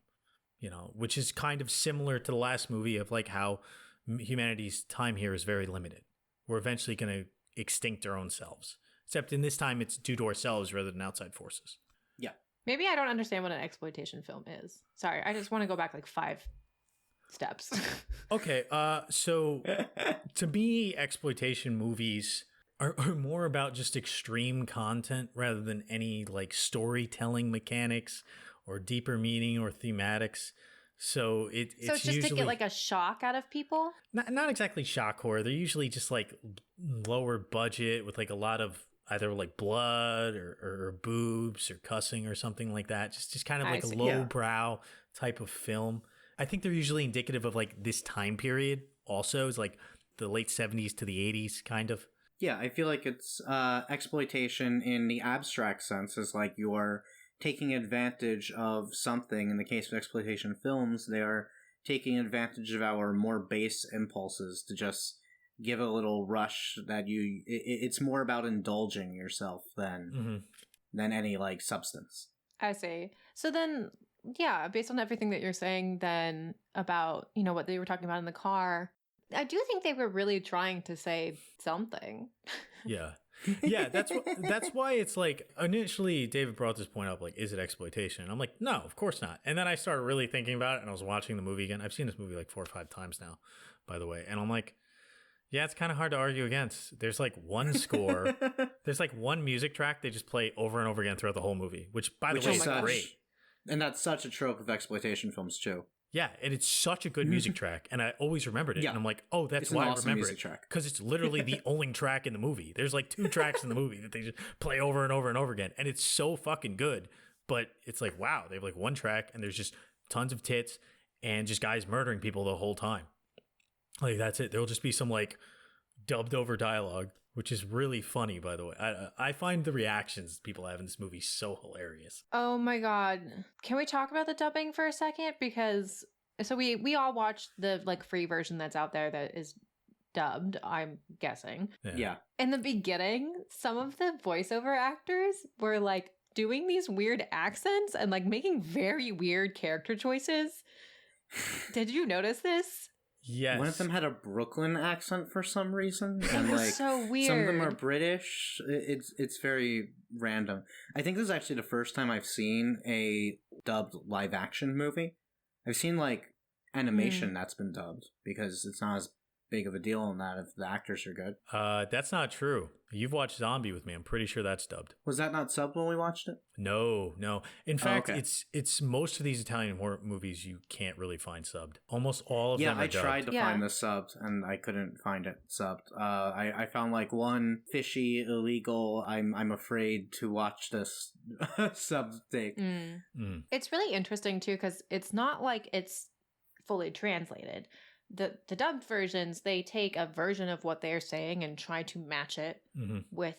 you know, which is kind of similar to the last movie of like how humanity's time here is very limited. We're eventually going to extinct our own selves, except in this time it's due to ourselves rather than outside forces. Yeah. Maybe I don't understand what an exploitation film is. Sorry, I just want to go back like 5 steps. Okay, so to me, exploitation movies are more about just extreme content rather than any like storytelling mechanics or deeper meaning or thematics. So it's just usually to get like a shock out of people. not exactly shock horror. They're usually just like lower budget with like a lot of either like blood or boobs or cussing or something like that. Just kind of I like a see. lowbrow type of film. I think they're usually indicative of like this time period also. Is like the late 70s to the 80s kind of. Yeah, I feel like it's exploitation in the abstract sense is like your taking advantage of something. In the case of exploitation films, they are taking advantage of our more base impulses to just give a little rush that it's more about indulging yourself than any like substance. I see. So then, yeah, based on everything that you're saying then about, what they were talking about in the car, I do think they were really trying to say something. Yeah. Yeah, that's why it's like, initially David brought this point up, like, is it exploitation? And I'm like, no, of course not. And then I started really thinking about it, and I was watching the movie again. I've seen this movie like 4 or 5 times now, by the way. And I'm like, yeah, it's kind of hard to argue against. There's like one score. There's like one music track they just play over and over again throughout the whole movie, which, by the way, is great. And that's such a trope of exploitation films, too. Yeah, and it's such a good music track, and I always remembered it. Yeah. And I'm like, oh, that's why I remember it. Because it's literally the only track in the movie. There's like 2 tracks in the movie that they just play over and over and over again, and it's so fucking good. But it's like, wow, they have like one track, and there's just tons of tits and just guys murdering people the whole time. Like, that's it. There'll just be some like dubbed over dialogue, which is really funny, by the way. I find the reactions people have in this movie so hilarious. Oh my God. Can we talk about the dubbing for a second? Because so we all watched the like free version that's out there that is dubbed, I'm guessing. Yeah. In the beginning, some of the voiceover actors were like doing these weird accents and like making very weird character choices. Did you notice this? Yes. One of them had a Brooklyn accent for some reason. And like so weird. Some of them are British. It's very random. I think this is actually the first time I've seen a dubbed live action movie. I've seen like animation that's been dubbed because it's not as big of a deal on that if the actors are good. That's not true. You've watched Zombie with me. I'm pretty sure that's dubbed. Was that not subbed when we watched it? No. In fact, it's most of these Italian horror movies you can't really find subbed. Almost all of them are dubbed. Yeah, I tried to find the subbed and I couldn't find it subbed. I found like one fishy, illegal, I'm afraid to watch this subbed take. It's really interesting too because it's not like it's fully translated. The dubbed versions, they take a version of what they're saying and try to match it with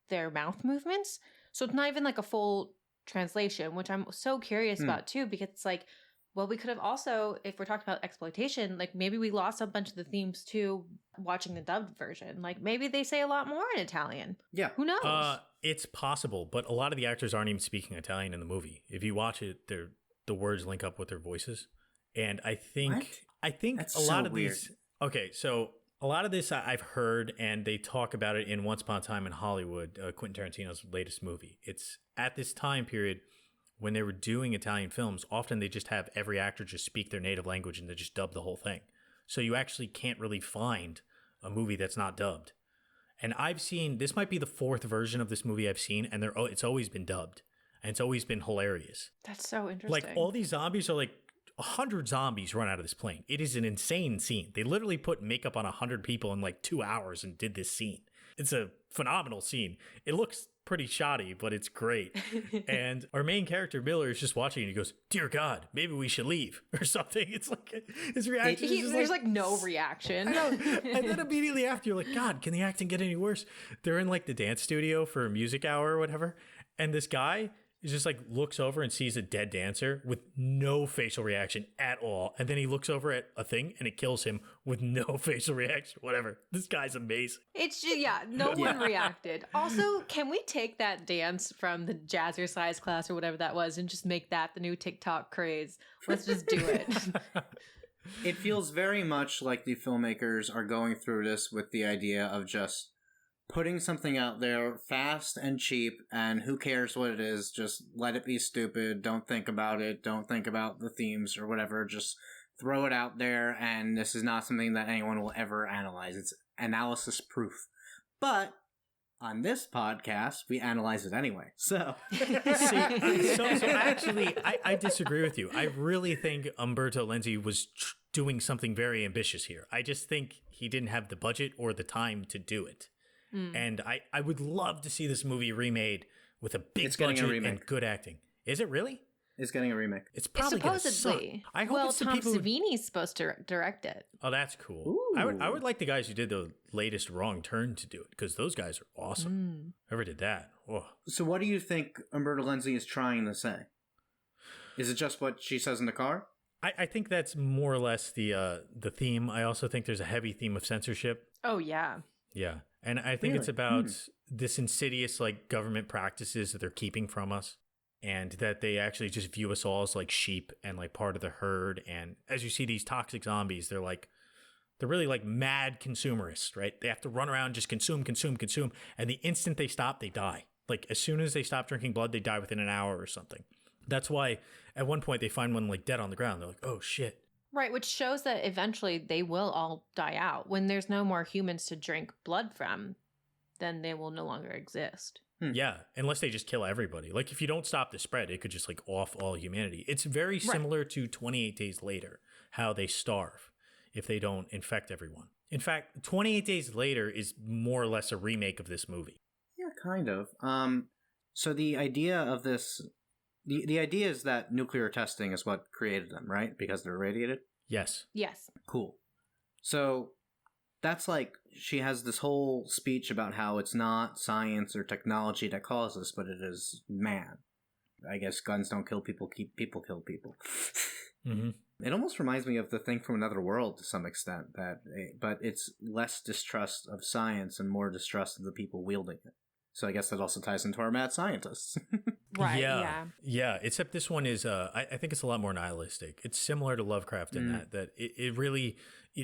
their mouth movements. So it's not even like a full translation, which I'm so curious about too, because it's like, well, we could have also, if we're talking about exploitation, like maybe we lost a bunch of the themes too watching the dubbed version. Like maybe they say a lot more in Italian. Yeah. Who knows? It's possible, but a lot of the actors aren't even speaking Italian in the movie. If you watch it, the words link up with their voices. And I think That's a lot so of weird. these. Okay, so a lot of this I've heard, and they talk about it in Once Upon a Time in Hollywood, Quentin Tarantino's latest movie. It's at this time period when they were doing Italian films. Often they just have every actor just speak their native language and they just dub the whole thing. So you actually can't really find a movie that's not dubbed. And I've seen, this might be the 4th version of this movie I've seen, and it's always been dubbed, and it's always been hilarious. That's so interesting. Like all these zombies are like 100 zombies run out of this plane. It is an insane scene. They literally put makeup on 100 people in like 2 hours and did this scene. It's a phenomenal scene. It looks pretty shoddy, but it's great. And our main character, Miller, is just watching and he goes, "Dear God, maybe we should leave," or something. It's like his reaction is just there's like no reaction. I know. And then immediately after, you're like, God, can the acting get any worse? They're in like the dance studio for a music hour or whatever. And this guy is just like looks over and sees a dead dancer with no facial reaction at all. And then he looks over at a thing and it kills him with no facial reaction, whatever. This guy's amazing. It's just, no one reacted. Also, can we take that dance from the jazzercise class or whatever that was and just make that the new TikTok craze? Let's just do it. It feels very much like the filmmakers are going through this with the idea of just putting something out there fast and cheap, and who cares what it is, just let it be stupid, don't think about it, don't think about the themes or whatever, just throw it out there, and this is not something that anyone will ever analyze. It's analysis proof. But on this podcast, we analyze it anyway. So, actually, I disagree with you. I really think Umberto Lenzi was doing something very ambitious here. I just think he didn't have the budget or the time to do it. And I would love to see this movie remade with a big budget and good acting. Is it really? is getting a remake. It's probably going to suck. Supposedly. I hope it's the Tom people who... Savini's supposed to direct it. Oh, that's cool. Ooh. I would like the guys who did the latest Wrong Turn to do it, because those guys are awesome. Whoever did that. Oh. So what do you think Umberto Lenzi is trying to say? Is it just what she says in the car? I think that's more or less the theme. I also think there's a heavy theme of censorship. Oh, yeah. Yeah. And I think it's about this insidious like government practices that they're keeping from us, and that they actually just view us all as like sheep and like part of the herd. And as you see these toxic zombies, they're really like mad consumerists, right? They have to run around, just consume. And the instant they stop, they die. Like as soon as they stop drinking blood, they die within an hour or something. That's why at one point they find one like dead on the ground. They're like, oh shit. Right, which shows that eventually they will all die out. When there's no more humans to drink blood from, then they will no longer exist. Yeah, unless they just kill everybody. Like if you don't stop the spread, it could just like off all humanity. It's very similar to 28 Days Later, how they starve if they don't infect everyone. In fact, 28 Days Later is more or less a remake of this movie. Yeah, kind of. So the idea of this... The idea is that nuclear testing is what created them, right? Because they're irradiated? Yes. Yes. Cool. So that's like, she has this whole speech about how it's not science or technology that causes this, but it is man. I guess guns don't kill people, people kill people. It almost reminds me of The Thing from Another World to some extent, but it's less distrust of science and more distrust of the people wielding it. So I guess that also ties into our mad scientists. Right, yeah. Yeah, except this one is, I think it's a lot more nihilistic. It's similar to Lovecraft in that it really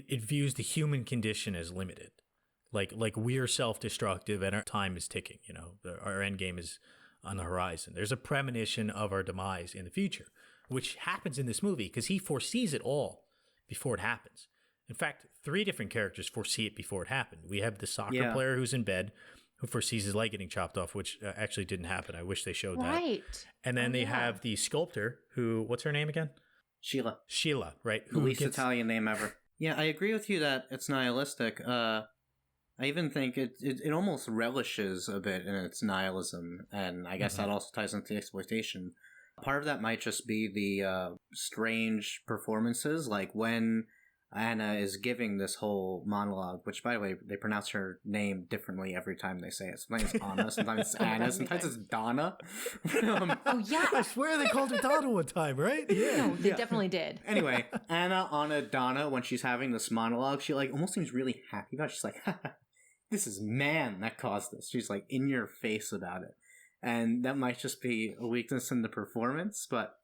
views the human condition as limited. Like we're self-destructive and our time is ticking, you know, our end game is on the horizon. There's a premonition of our demise in the future, which happens in this movie because he foresees it all before it happens. In fact, 3 different characters foresee it before it happened. We have the soccer player who's in bed, who foresees his leg getting chopped off, which actually didn't happen. I wish they showed that. Right. And then they have the sculptor who, what's her name again? Sheila, right? The least Italian name ever. Yeah, I agree with you that it's nihilistic. I even think it almost relishes a bit in its nihilism, and I guess that also ties into the exploitation. Part of that might just be the strange performances, like when Anna is giving this whole monologue, which, by the way, they pronounce her name differently every time they say it. Sometimes it's Anna, sometimes it's Anna, sometimes it's Donna. Oh, yeah. I swear they called her Donna one time, right? Yeah. No, they definitely did. Anyway, Anna, Donna, when she's having this monologue, she like almost seems really happy about it. She's like, this is man that caused this. She's like in your face about it. And that might just be a weakness in the performance, but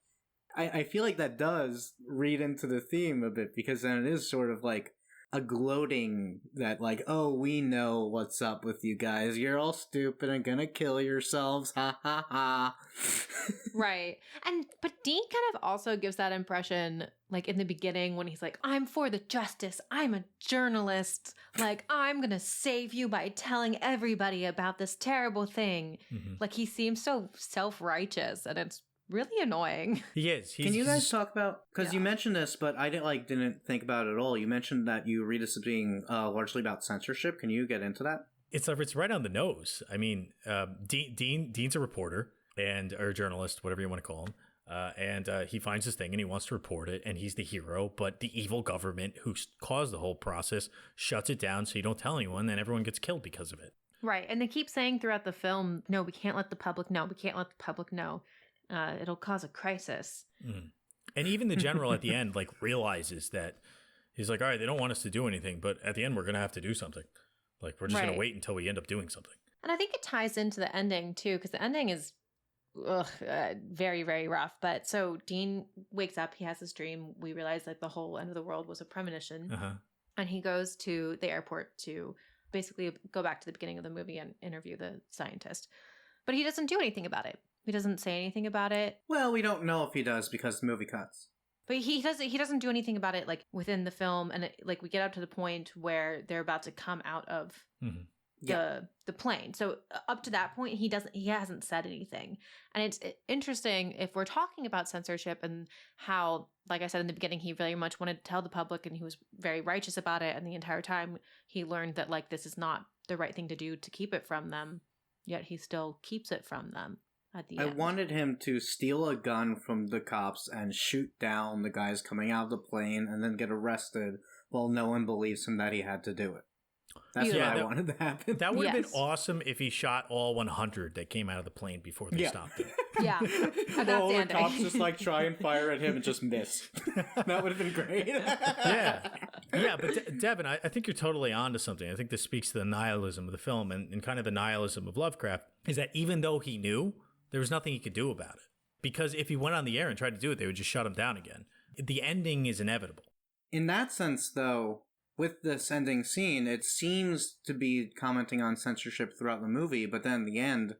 I feel like that does read into the theme a bit, because then it is sort of like a gloating that like, oh, we know what's up with you guys. You're all stupid and gonna kill yourselves. Ha ha ha. Right. But Dean kind of also gives that impression, like in the beginning when he's like, I'm for the justice. I'm a journalist. Like, I'm gonna save you by telling everybody about this terrible thing. Like, he seems so self-righteous, and it's really annoying. He is. Can you guys talk about, because you mentioned this, but I didn't think about it at all. You mentioned that you read this as being largely about censorship. Can you get into that? It's right on the nose. I mean, Dean's a reporter or a journalist, whatever you want to call him. And he finds this thing and he wants to report it, and he's the hero, but the evil government who caused the whole process shuts it down so you don't tell anyone, then everyone gets killed because of it. Right. And they keep saying throughout the film, no, we can't let the public know. We can't let the public know. It'll cause a crisis. And even the general at the end like realizes that he's like, all right, they don't want us to do anything, but at the end we're going to have to do something. Like, we're just going to wait until we end up doing something. And I think it ties into the ending too, because the ending is very, very rough. But so Dean wakes up, he has this dream. We realize that the whole end of the world was a premonition. And he goes to the airport to basically go back to the beginning of the movie and interview the scientist. But he doesn't do anything about it. He doesn't say anything about it. Well, we don't know if he does because the movie cuts. But he doesn't do anything about it, like, within the film. And like, we get up to the point where they're about to come out of the plane. So up to that point, he hasn't said anything. And it's interesting if we're talking about censorship and how, like I said in the beginning, he very much wanted to tell the public and he was very righteous about it. And the entire time he learned that, like, this is not the right thing to do to keep it from them, yet he still keeps it from them. at the I end. wanted him to steal a gun from the cops and shoot down the guys coming out of the plane and then get arrested while no one believes him that he had to do it. That's what I wanted to happen. That would have Yes. been awesome if he shot all 100 that came out of the plane before they stopped him. Yeah. And that's All the the ending. cops just like try and fire at him and just miss. That would have been great. Yeah, but Devin, I think you're totally onto something. I think this speaks to the nihilism of the film and kind of the nihilism of Lovecraft, is that even though he knew, there was nothing he could do about it. Because if he went on the air and tried to do it, they would just shut him down again. The ending is inevitable. In that sense, though, with this ending scene, it seems to be commenting on censorship throughout the movie, but then in the end,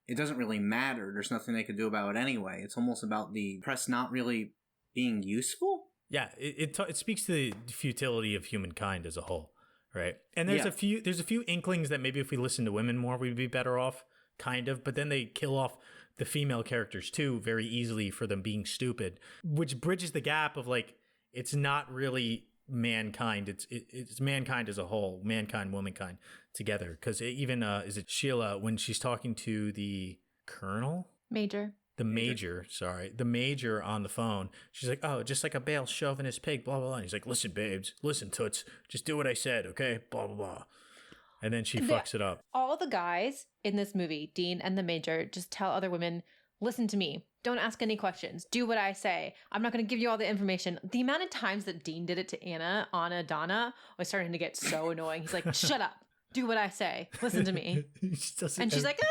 it doesn't really matter. There's nothing they could do about it anyway. It's almost about the press not really being useful. Yeah, it speaks to the futility of humankind as a whole, right? And there's a few inklings that maybe if we listened to women more, we'd be better off, kind of. But then they kill off the female characters too very easily for them being stupid, which bridges the gap of like it's not really mankind, it's mankind as a whole, mankind, womankind together. Because even is it Sheila when she's talking to the colonel? The major on the phone. She's like, oh, just like a bale chauvinist pig, blah, blah, blah. And he's like, listen, babes, listen, toots, just do what I said, okay? Blah, blah, blah. And then she fucks it up. All the guys in this movie, Dean and the major, just tell other women, listen to me. Don't ask any questions. Do what I say. I'm not going to give you all the information. The amount of times that Dean did it to Anna Donna was starting to get so annoying. He's like, shut up. Do what I say. Listen to me. And she's like, oh,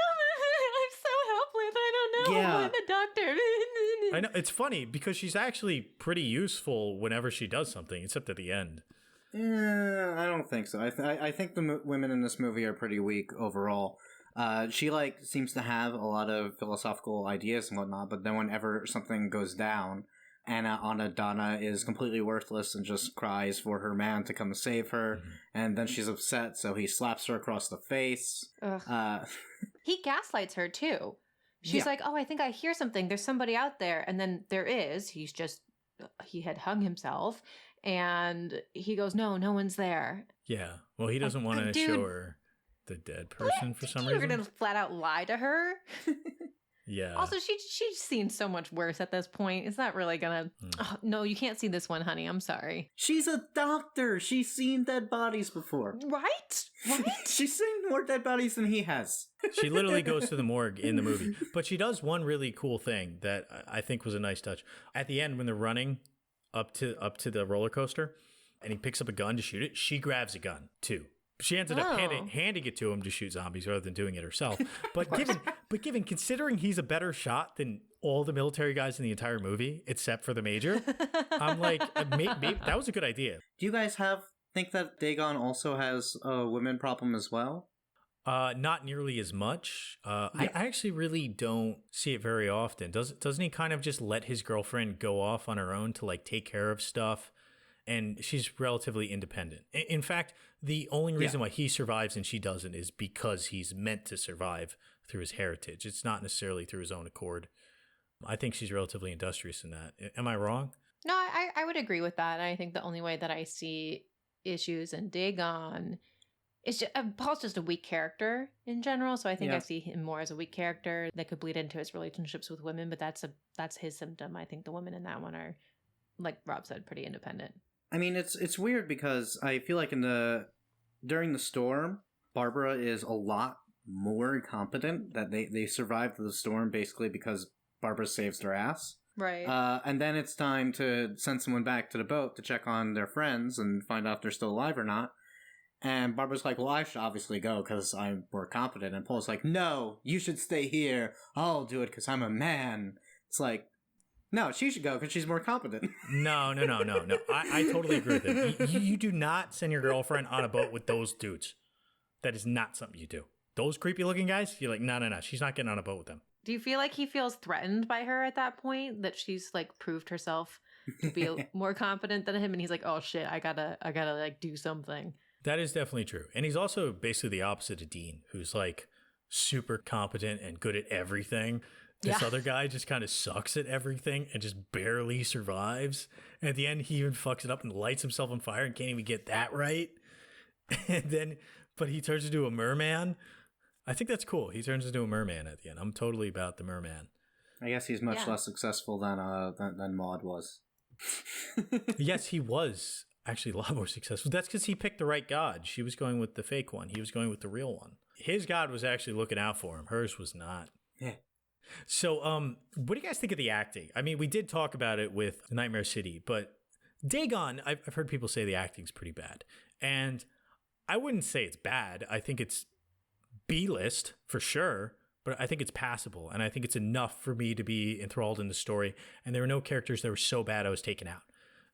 I'm so helpless. I don't know. Yeah. I'm the doctor. I know. It's funny because she's actually pretty useful whenever she does something, except at the end. I don't think so. I think the women in this movie are pretty weak overall. She seems to have a lot of philosophical ideas and whatnot, but then whenever something goes down, Anna Donna is completely worthless and just cries for her man to come save her, and then she's upset, so he slaps her across the face. He gaslights her too. She's like, oh, I think I hear something. There's somebody out there. And then there is. He had hung himself. And he goes, no one's there. Yeah. Well, he doesn't want to show her the dead person for some reason. You're going to flat out lie to her? Yeah. Also, she's seen so much worse at this point. It's not really going to... Oh, no, you can't see this one, honey. I'm sorry. She's a doctor. She's seen dead bodies before. Right? She's seen more dead bodies than he has. She literally goes to the morgue in the movie. But she does one really cool thing that I think was a nice touch. At the end, when they're running up to the roller coaster, and he picks up a gun to shoot it, she grabs a gun, too. She ended up handing it to him to shoot zombies rather than doing it herself. But considering he's a better shot than all the military guys in the entire movie, except for the major, I'm like, maybe that was a good idea. Do you guys think that Dagon also has a women problem as well? Not nearly as much. I actually really don't see it very often. Doesn't he kind of just let his girlfriend go off on her own to take care of stuff? And she's relatively independent. In fact, the only reason why he survives and she doesn't is because he's meant to survive through his heritage. It's not necessarily through his own accord. I think she's relatively industrious in that. Am I wrong? No, I would agree with that. I think the only way that I see issues in Dagon is Paul's just a weak character in general. So I think I see him more as a weak character that could bleed into his relationships with women. But that's his symptom. I think the women in that one are, like Rob said, pretty independent. I mean, it's weird because I feel like during the storm, Barbara is a lot more competent. That they survived the storm basically because Barbara saves their ass. Right. And then it's time to send someone back to the boat to check on their friends and find out if they're still alive or not. And Barbara's like, well, I should obviously go because I'm more competent. And Paul's like, no, you should stay here. I'll do it because I'm a man. It's like, no, she should go because she's more competent. No. I totally agree with him. You do not send your girlfriend on a boat with those dudes. That is not something you do. Those creepy looking guys, you're like, no. She's not getting on a boat with them. Do you feel like he feels threatened by her at that point? That she's proved herself to be more competent than him, and he's like, oh shit, I gotta do something. That is definitely true. And he's also basically the opposite of Dean, who's super competent and good at everything. This other guy just kind of sucks at everything and just barely survives. And at the end, he even fucks it up and lights himself on fire and can't even get that right. But he turns into a merman. I think that's cool. He turns into a merman at the end. I'm totally about the merman. I guess he's much less successful than Maud was. Yes, he was actually a lot more successful. That's because he picked the right god. She was going with the fake one. He was going with the real one. His god was actually looking out for him. Hers was not. Yeah. So, what do you guys think of the acting? I mean, we did talk about it with Nightmare City, but Dagon, I've heard people say the acting's pretty bad. And I wouldn't say it's bad. I think it's B-list for sure, but I think it's passable. And I think it's enough for me to be enthralled in the story. And there were no characters that were so bad I was taken out.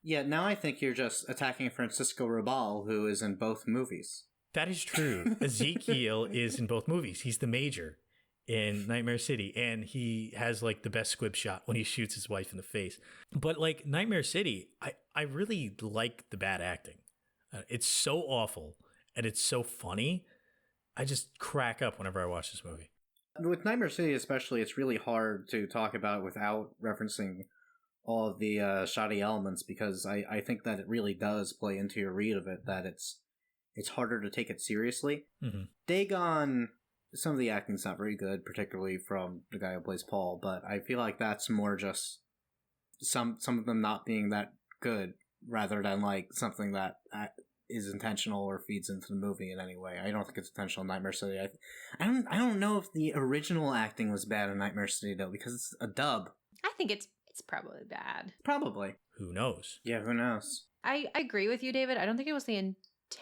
Yeah, now I think you're just attacking Francisco Rabal, who is in both movies. That is true. Ezekiel is in both movies. He's the major in Nightmare City, and he has like the best squib shot when he shoots his wife in the face. But like Nightmare City, I really like the bad acting. It's so awful and it's so funny. I just crack up whenever I watch this movie. With Nightmare City especially, it's really hard to talk about it without referencing all of the shoddy elements, because I think that it really does play into your read of it, that it's harder to take it seriously. Mm-hmm. Dagon, some of the acting's not very good, particularly from the guy who plays Paul, but I feel like that's more just some of them not being that good, rather than like something that is intentional or feeds into the movie in any way. I don't think it's intentional in Nightmare City. I don't know if the original acting was bad in Nightmare City though, because it's a dub. I think it's probably bad. Probably. Who knows? Yeah, who knows? I agree with you, David. I don't think it was the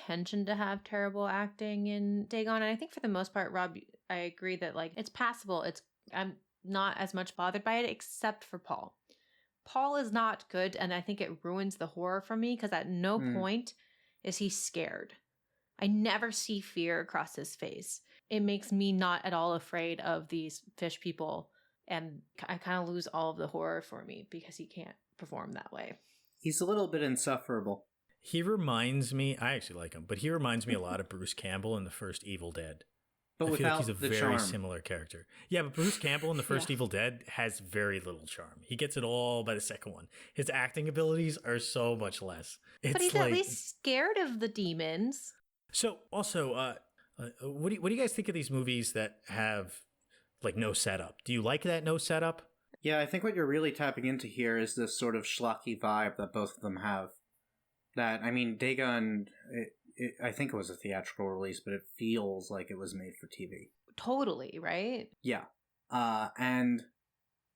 intention to have terrible acting in Dagon. And I think for the most part, Rob, I agree that like it's passable. I'm not as much bothered by it, except for Paul. Paul is not good, and I think it ruins the horror for me, because at no point is he scared. I never see fear across his face. It makes me not at all afraid of these fish people, and I kind of lose all of the horror for me because he can't perform that way. He's a little bit insufferable. He reminds me, I actually like him, but he reminds me a lot of Bruce Campbell in the first Evil Dead. But I feel without like he's a the very charm. similar character. Yeah, but Bruce Campbell in the first Evil Dead has very little charm. He gets it all by the second one. His acting abilities are so much less. But he's at least scared of the demons. So also, what do you guys think of these movies that have like no setup? Do you like that no setup? Yeah, I think what you're really tapping into here is this sort of schlocky vibe that both of them have. That, I mean, Dagon, I think it was a theatrical release, but it feels like it was made for TV. Totally, right? Yeah. And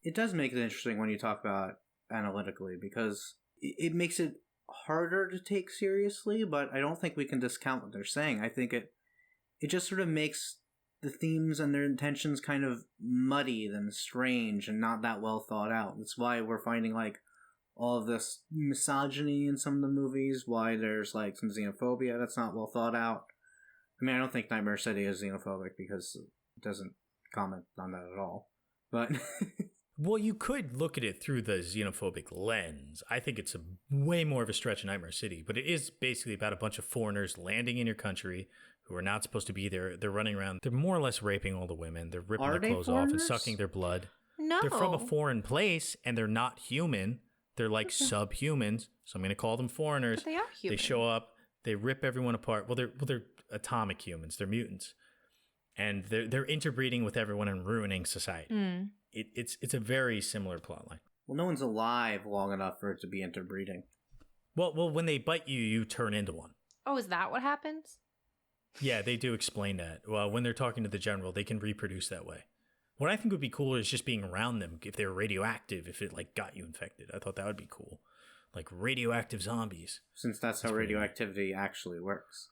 it does make it interesting when you talk about analytically, because it makes it harder to take seriously, but I don't think we can discount what they're saying. I think it just sort of makes the themes and their intentions kind of muddied and strange and not that well thought out. That's why we're finding like all of this misogyny in some of the movies, why there's like some xenophobia that's not well thought out. I mean, I don't think Nightmare City is xenophobic because it doesn't comment on that at all. But well, you could look at it through the xenophobic lens. I think it's way more of a stretch in Nightmare City, but it is basically about a bunch of foreigners landing in your country who are not supposed to be there. They're running around. They're more or less raping all the women. They're ripping their clothes off and sucking their blood. No. They're from a foreign place, and they're not human. They're like subhumans, so I'm going to call them foreigners. But they are human. They show up, they rip everyone apart. Well, they're atomic humans. They're mutants, and they're interbreeding with everyone and ruining society. It's a very similar plotline. Well, no one's alive long enough for it to be interbreeding. Well, when they bite you, you turn into one. Oh, is that what happens? Yeah, they do explain that. Well, when they're talking to the general, they can reproduce that way. What I think would be cooler is just being around them if they're radioactive, if it like got you infected. I thought that would be cool. Like radioactive zombies. Since that's how radioactivity actually works.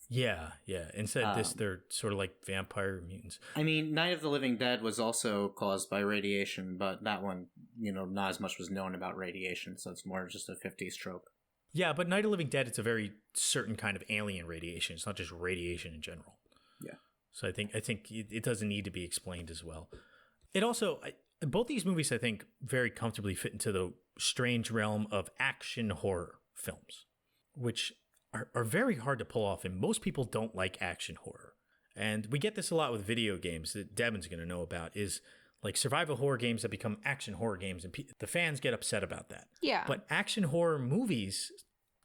Yeah. Instead, they're sort of like vampire mutants. I mean, Night of the Living Dead was also caused by radiation, but that one, not as much was known about radiation, so it's more just a 50s trope. Yeah, but Night of the Living Dead, it's a very certain kind of alien radiation. It's not just radiation in general. Yeah. So I think it doesn't need to be explained as well. It also, both these movies, I think, very comfortably fit into the strange realm of action horror films, which are very hard to pull off, and most people don't like action horror. And we get this a lot with video games that Devin's going to know about, is like survival horror games that become action horror games, and the fans get upset about that. Yeah. But action horror movies,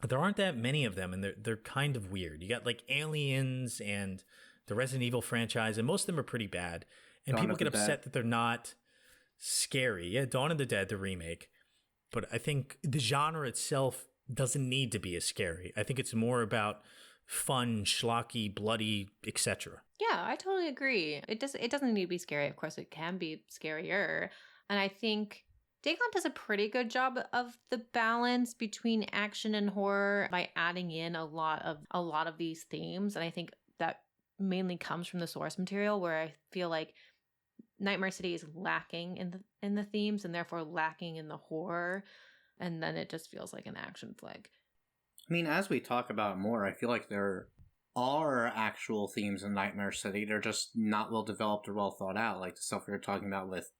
there aren't that many of them, and they're kind of weird. You got like Aliens and the Resident Evil franchise, and most of them are pretty bad. And Dawn people of get the upset Dead. that they're not scary. Yeah, Dawn of the Dead, the remake. But I think the genre itself doesn't need to be as scary. I think it's more about fun, schlocky, bloody, etc. Yeah, I totally agree. It doesn't need to be scary. Of course, it can be scarier. And I think Dagon does a pretty good job of the balance between action and horror by adding in a lot of these themes. And I think that mainly comes from the source material, where I feel like Nightmare City is lacking in the themes and therefore lacking in the horror. And then it just feels like an action flick. I mean, as we talk about more, I feel like there are actual themes in Nightmare City. They're just not well developed or well thought out, like the stuff we were talking about with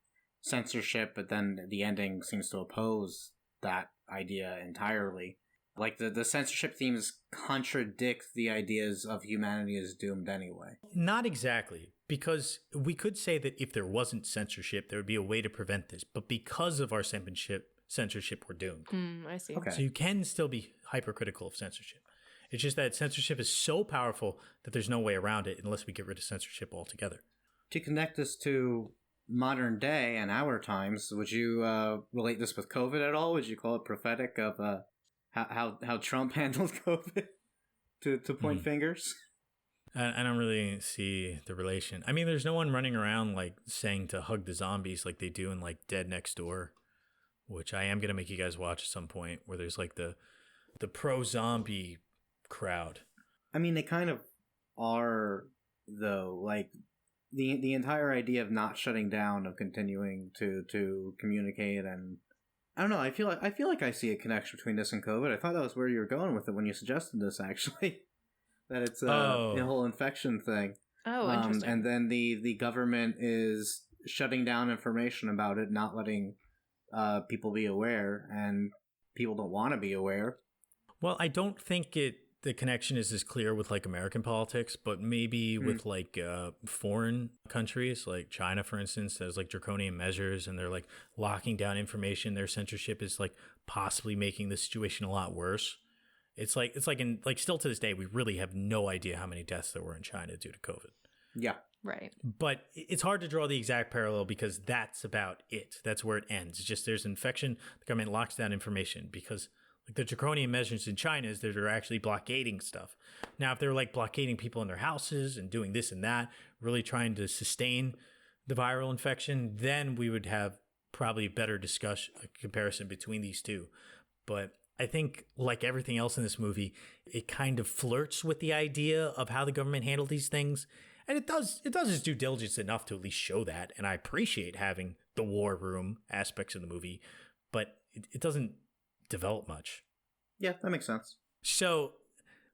censorship, but then the ending seems to oppose that idea entirely. Like, the censorship themes contradict the ideas of humanity is doomed anyway. Not exactly, because we could say that if there wasn't censorship, there would be a way to prevent this. But because of our censorship, we're doomed. I see. Okay. So you can still be hypercritical of censorship. It's just that censorship is so powerful that there's no way around it unless we get rid of censorship altogether. To connect this to modern day and our times, would you relate this with COVID at all? Would you call it prophetic of how Trump handled COVID to point fingers? I don't really see the relation. I mean, there's no one running around like saying to hug the zombies like they do in like Dead Next Door, which I am going to make you guys watch at some point, where there's like the pro-zombie crowd. I mean, they kind of are, though. Like, the entire idea of not shutting down, of continuing to communicate, and I don't know. I feel like I see a connection between this and COVID. I thought that was where you were going with it when you suggested this, actually. That it's the whole infection thing. Oh, interesting. And then the government is shutting down information about it, not letting people be aware, and people don't want to be aware. Well, I don't think the connection is as clear with like American politics, but maybe with like foreign countries, like China, for instance, there's like draconian measures and they're like locking down information. Their censorship is like possibly making the situation a lot worse. It's like still to this day, we really have no idea how many deaths there were in China due to COVID. Yeah. Right. But it's hard to draw the exact parallel because that's about it. That's where it ends. It's just there's infection, the government locks down information because like the draconian measures in China is that they're actually blockading stuff. Now, if they're like blockading people in their houses and doing this and that, really trying to sustain the viral infection, then we would have probably a better comparison between these two. But I think like everything else in this movie, it kind of flirts with the idea of how the government handled these things. And it does its due diligence enough to at least show that. And I appreciate having the war room aspects of the movie, but it doesn't develop much. Yeah, that makes sense. So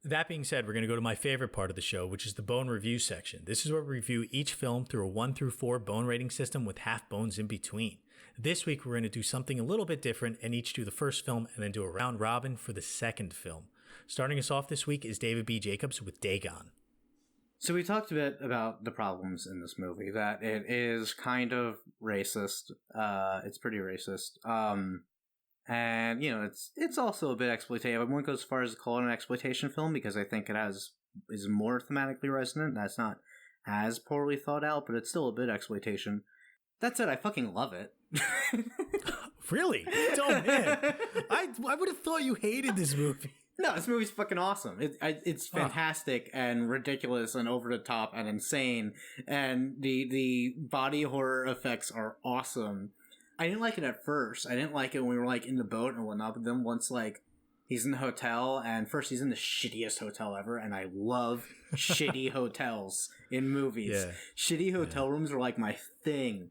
that being said, we're going to go to my favorite part of the show, which is the bone review section. This is where we review each film through a 1 through 4 bone rating system with half bones in between. This week, we're going to do something a little bit different and each do the first film and then do a round robin for the second film. Starting us off this week is David B. Jacobs with Dagon. So we talked a bit about the problems in this movie, that it is kind of racist. It's pretty racist. And, you know, it's also a bit exploitative. I wouldn't go as far as to call it an exploitation film because I think it is more thematically resonant. That's not as poorly thought out, but it's still a bit exploitation. That said, I fucking love it. Really? Oh, man. I would have thought you hated this movie. No, this movie's fucking awesome. It's fantastic and ridiculous and over the top and insane. And the body horror effects are awesome. I didn't like it at first. I didn't like it when we were like in the boat and whatnot. But then once like he's in the hotel, and first he's in the shittiest hotel ever, and I love shitty hotels in movies. Yeah. Shitty hotel rooms are like my thing.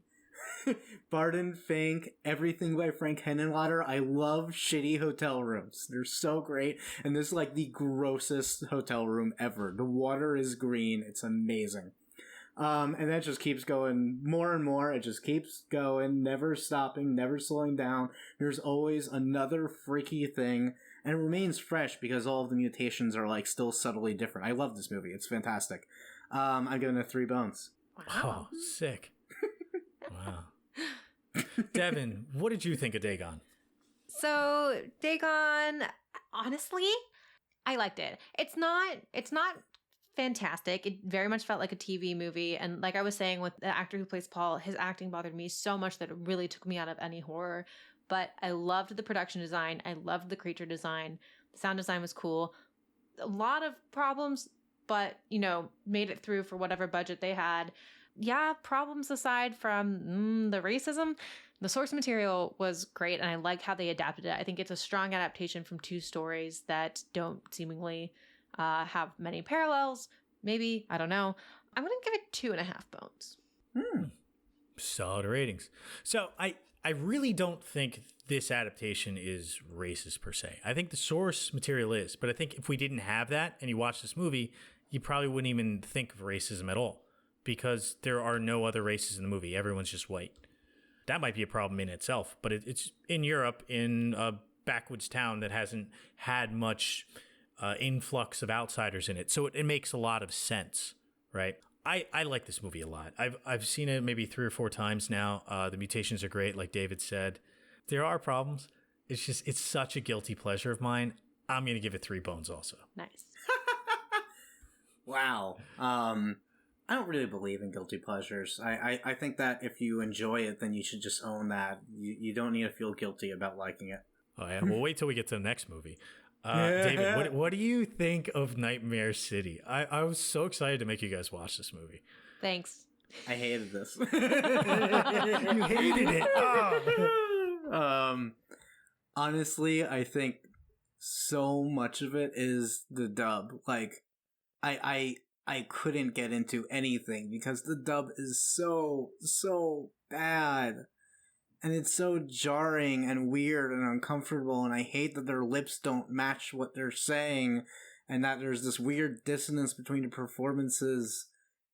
Barton Fink, everything by Frank Henenlotter. I love shitty hotel rooms. They're so great. And this is like the grossest hotel room ever. The water is green. It's amazing. And that just keeps going more and more. It just keeps going, never stopping, never slowing down. There's always another freaky thing. And it remains fresh because all of the mutations are like still subtly different. I love this movie. It's fantastic. I'm giving it 3 bones. Wow, sick. Wow. Devin, what did you think of Dagon? So Dagon, honestly, I liked it. It's not fantastic. It very much felt like a TV movie. And like I was saying with the actor who plays Paul, his acting bothered me so much that it really took me out of any horror. But I loved the production design. I loved the creature design. The sound design was cool. A lot of problems, but, made it through for whatever budget they had. Yeah, problems aside from the racism, the source material was great, and I like how they adapted it. I think it's a strong adaptation from two stories that don't seemingly have many parallels. Maybe, I don't know. I'm going to give it 2.5 bones. Solid ratings. So I really don't think this adaptation is racist per se. I think the source material is, but I think if we didn't have that and you watch this movie, you probably wouldn't even think of racism at all because there are no other races in the movie. Everyone's just white. That might be a problem in itself, but it's in Europe, in a backwoods town that hasn't had much influx of outsiders in it. So it makes a lot of sense, right? I like this movie a lot. I've seen it maybe 3 or 4 times now. The mutations are great, like David said. There are problems. It's such a guilty pleasure of mine. I'm going to give it 3 bones also. Nice. Wow. I don't really believe in guilty pleasures. I think that if you enjoy it, then you should just own that. You don't need to feel guilty about liking it. Oh, yeah. We'll wait till we get to the next movie. David, what do you think of Nightmare City? I was so excited to make you guys watch this movie. Thanks. I hated this. You hated it. Oh. Honestly, I think so much of it is the dub. Like, I couldn't get into anything because the dub is so bad. And it's so jarring and weird and uncomfortable, and I hate that their lips don't match what they're saying, and that there's this weird dissonance between the performances,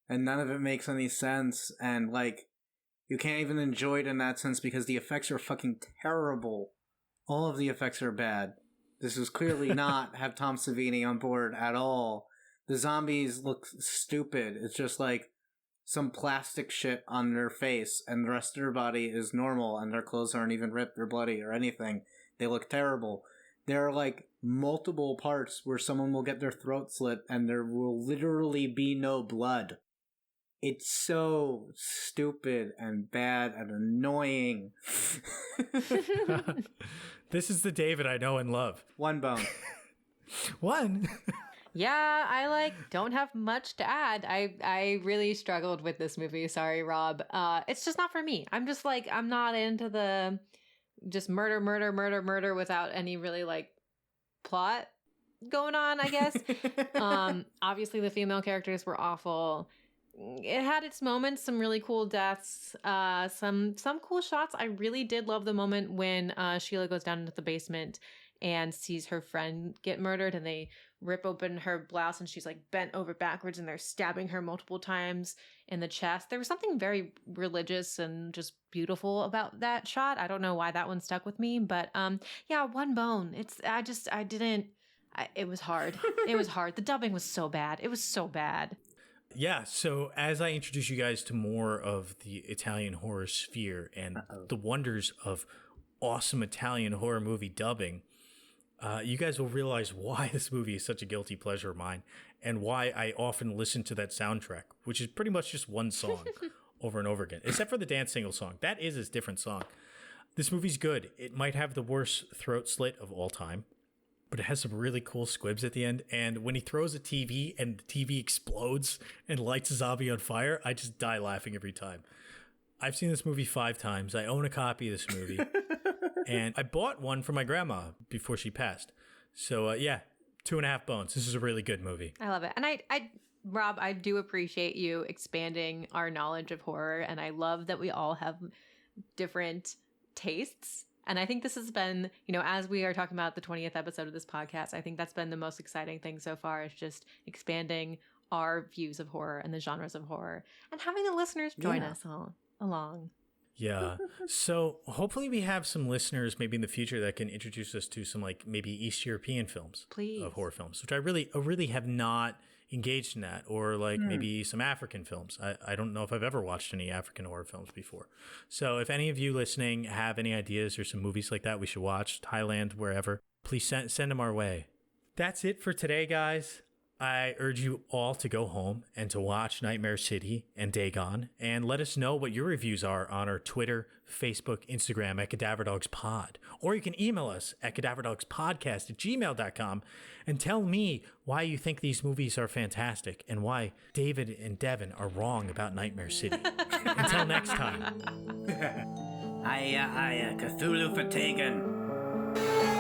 and none of it makes any sense, and, like, you can't even enjoy it in that sense because the effects are fucking terrible. All of the effects are bad. This is clearly not have Tom Savini on board at all. The zombies look stupid. It's just like some plastic shit on their face, and the rest of their body is normal, and their clothes aren't even ripped or bloody or anything. They look terrible. There are, like, multiple parts where someone will get their throat slit, and there will literally be no blood. It's so stupid and bad and annoying. This is the David I know and love. 1 bone. 1? Yeah, I don't have much to add. I really struggled with this movie. Sorry, Rob. It's just not for me. I'm just I'm not into the just murder without any really plot going on, I guess. Obviously the female characters were awful. It had its moments, some really cool deaths, some cool shots. I really did love the moment when Sheila goes down into the basement and sees her friend get murdered, and they rip open her blouse and she's bent over backwards and they're stabbing her multiple times in the chest. There was something very religious and just beautiful about that shot. I don't know why that one stuck with me, but yeah, 1 bone. It was hard. It was hard. The dubbing was so bad. It was so bad. Yeah, so as I introduce you guys to more of the Italian horror sphere and the wonders of awesome Italian horror movie dubbing, you guys will realize why this movie is such a guilty pleasure of mine and why I often listen to that soundtrack, which is pretty much just one song over and over again, except for the dance single song. That is a different song. This movie's good. It might have the worst throat slit of all time, but it has some really cool squibs at the end. And when he throws a TV and the TV explodes and lights a zombie on fire, I just die laughing every time. I've seen this movie 5 times. I own a copy of this movie. And I bought one for my grandma before she passed. So, yeah, 2.5 bones. This is a really good movie. I love it. And Rob, I do appreciate you expanding our knowledge of horror. And I love that we all have different tastes. And I think this has been, as we are talking about the 20th episode of this podcast, I think that's been the most exciting thing so far, is just expanding our views of horror and the genres of horror and having the listeners join us all along. Yeah. So hopefully we have some listeners maybe in the future that can introduce us to some maybe East European films. Please. Of horror films, which I really have not engaged in that, or maybe some African films. I don't know if I've ever watched any African horror films before. So if any of you listening have any ideas or some movies like that we should watch, Thailand, wherever, please send them our way. That's it for today, guys. I urge you all to go home and to watch Nightmare City and Dagon and let us know what your reviews are on our Twitter, Facebook, Instagram at Cadaver Dogs Pod. Or you can email us at cadaverdogspodcast@gmail.com and tell me why you think these movies are fantastic and why David and Devin are wrong about Nightmare City. Until next time. Cthulhu for Dagon.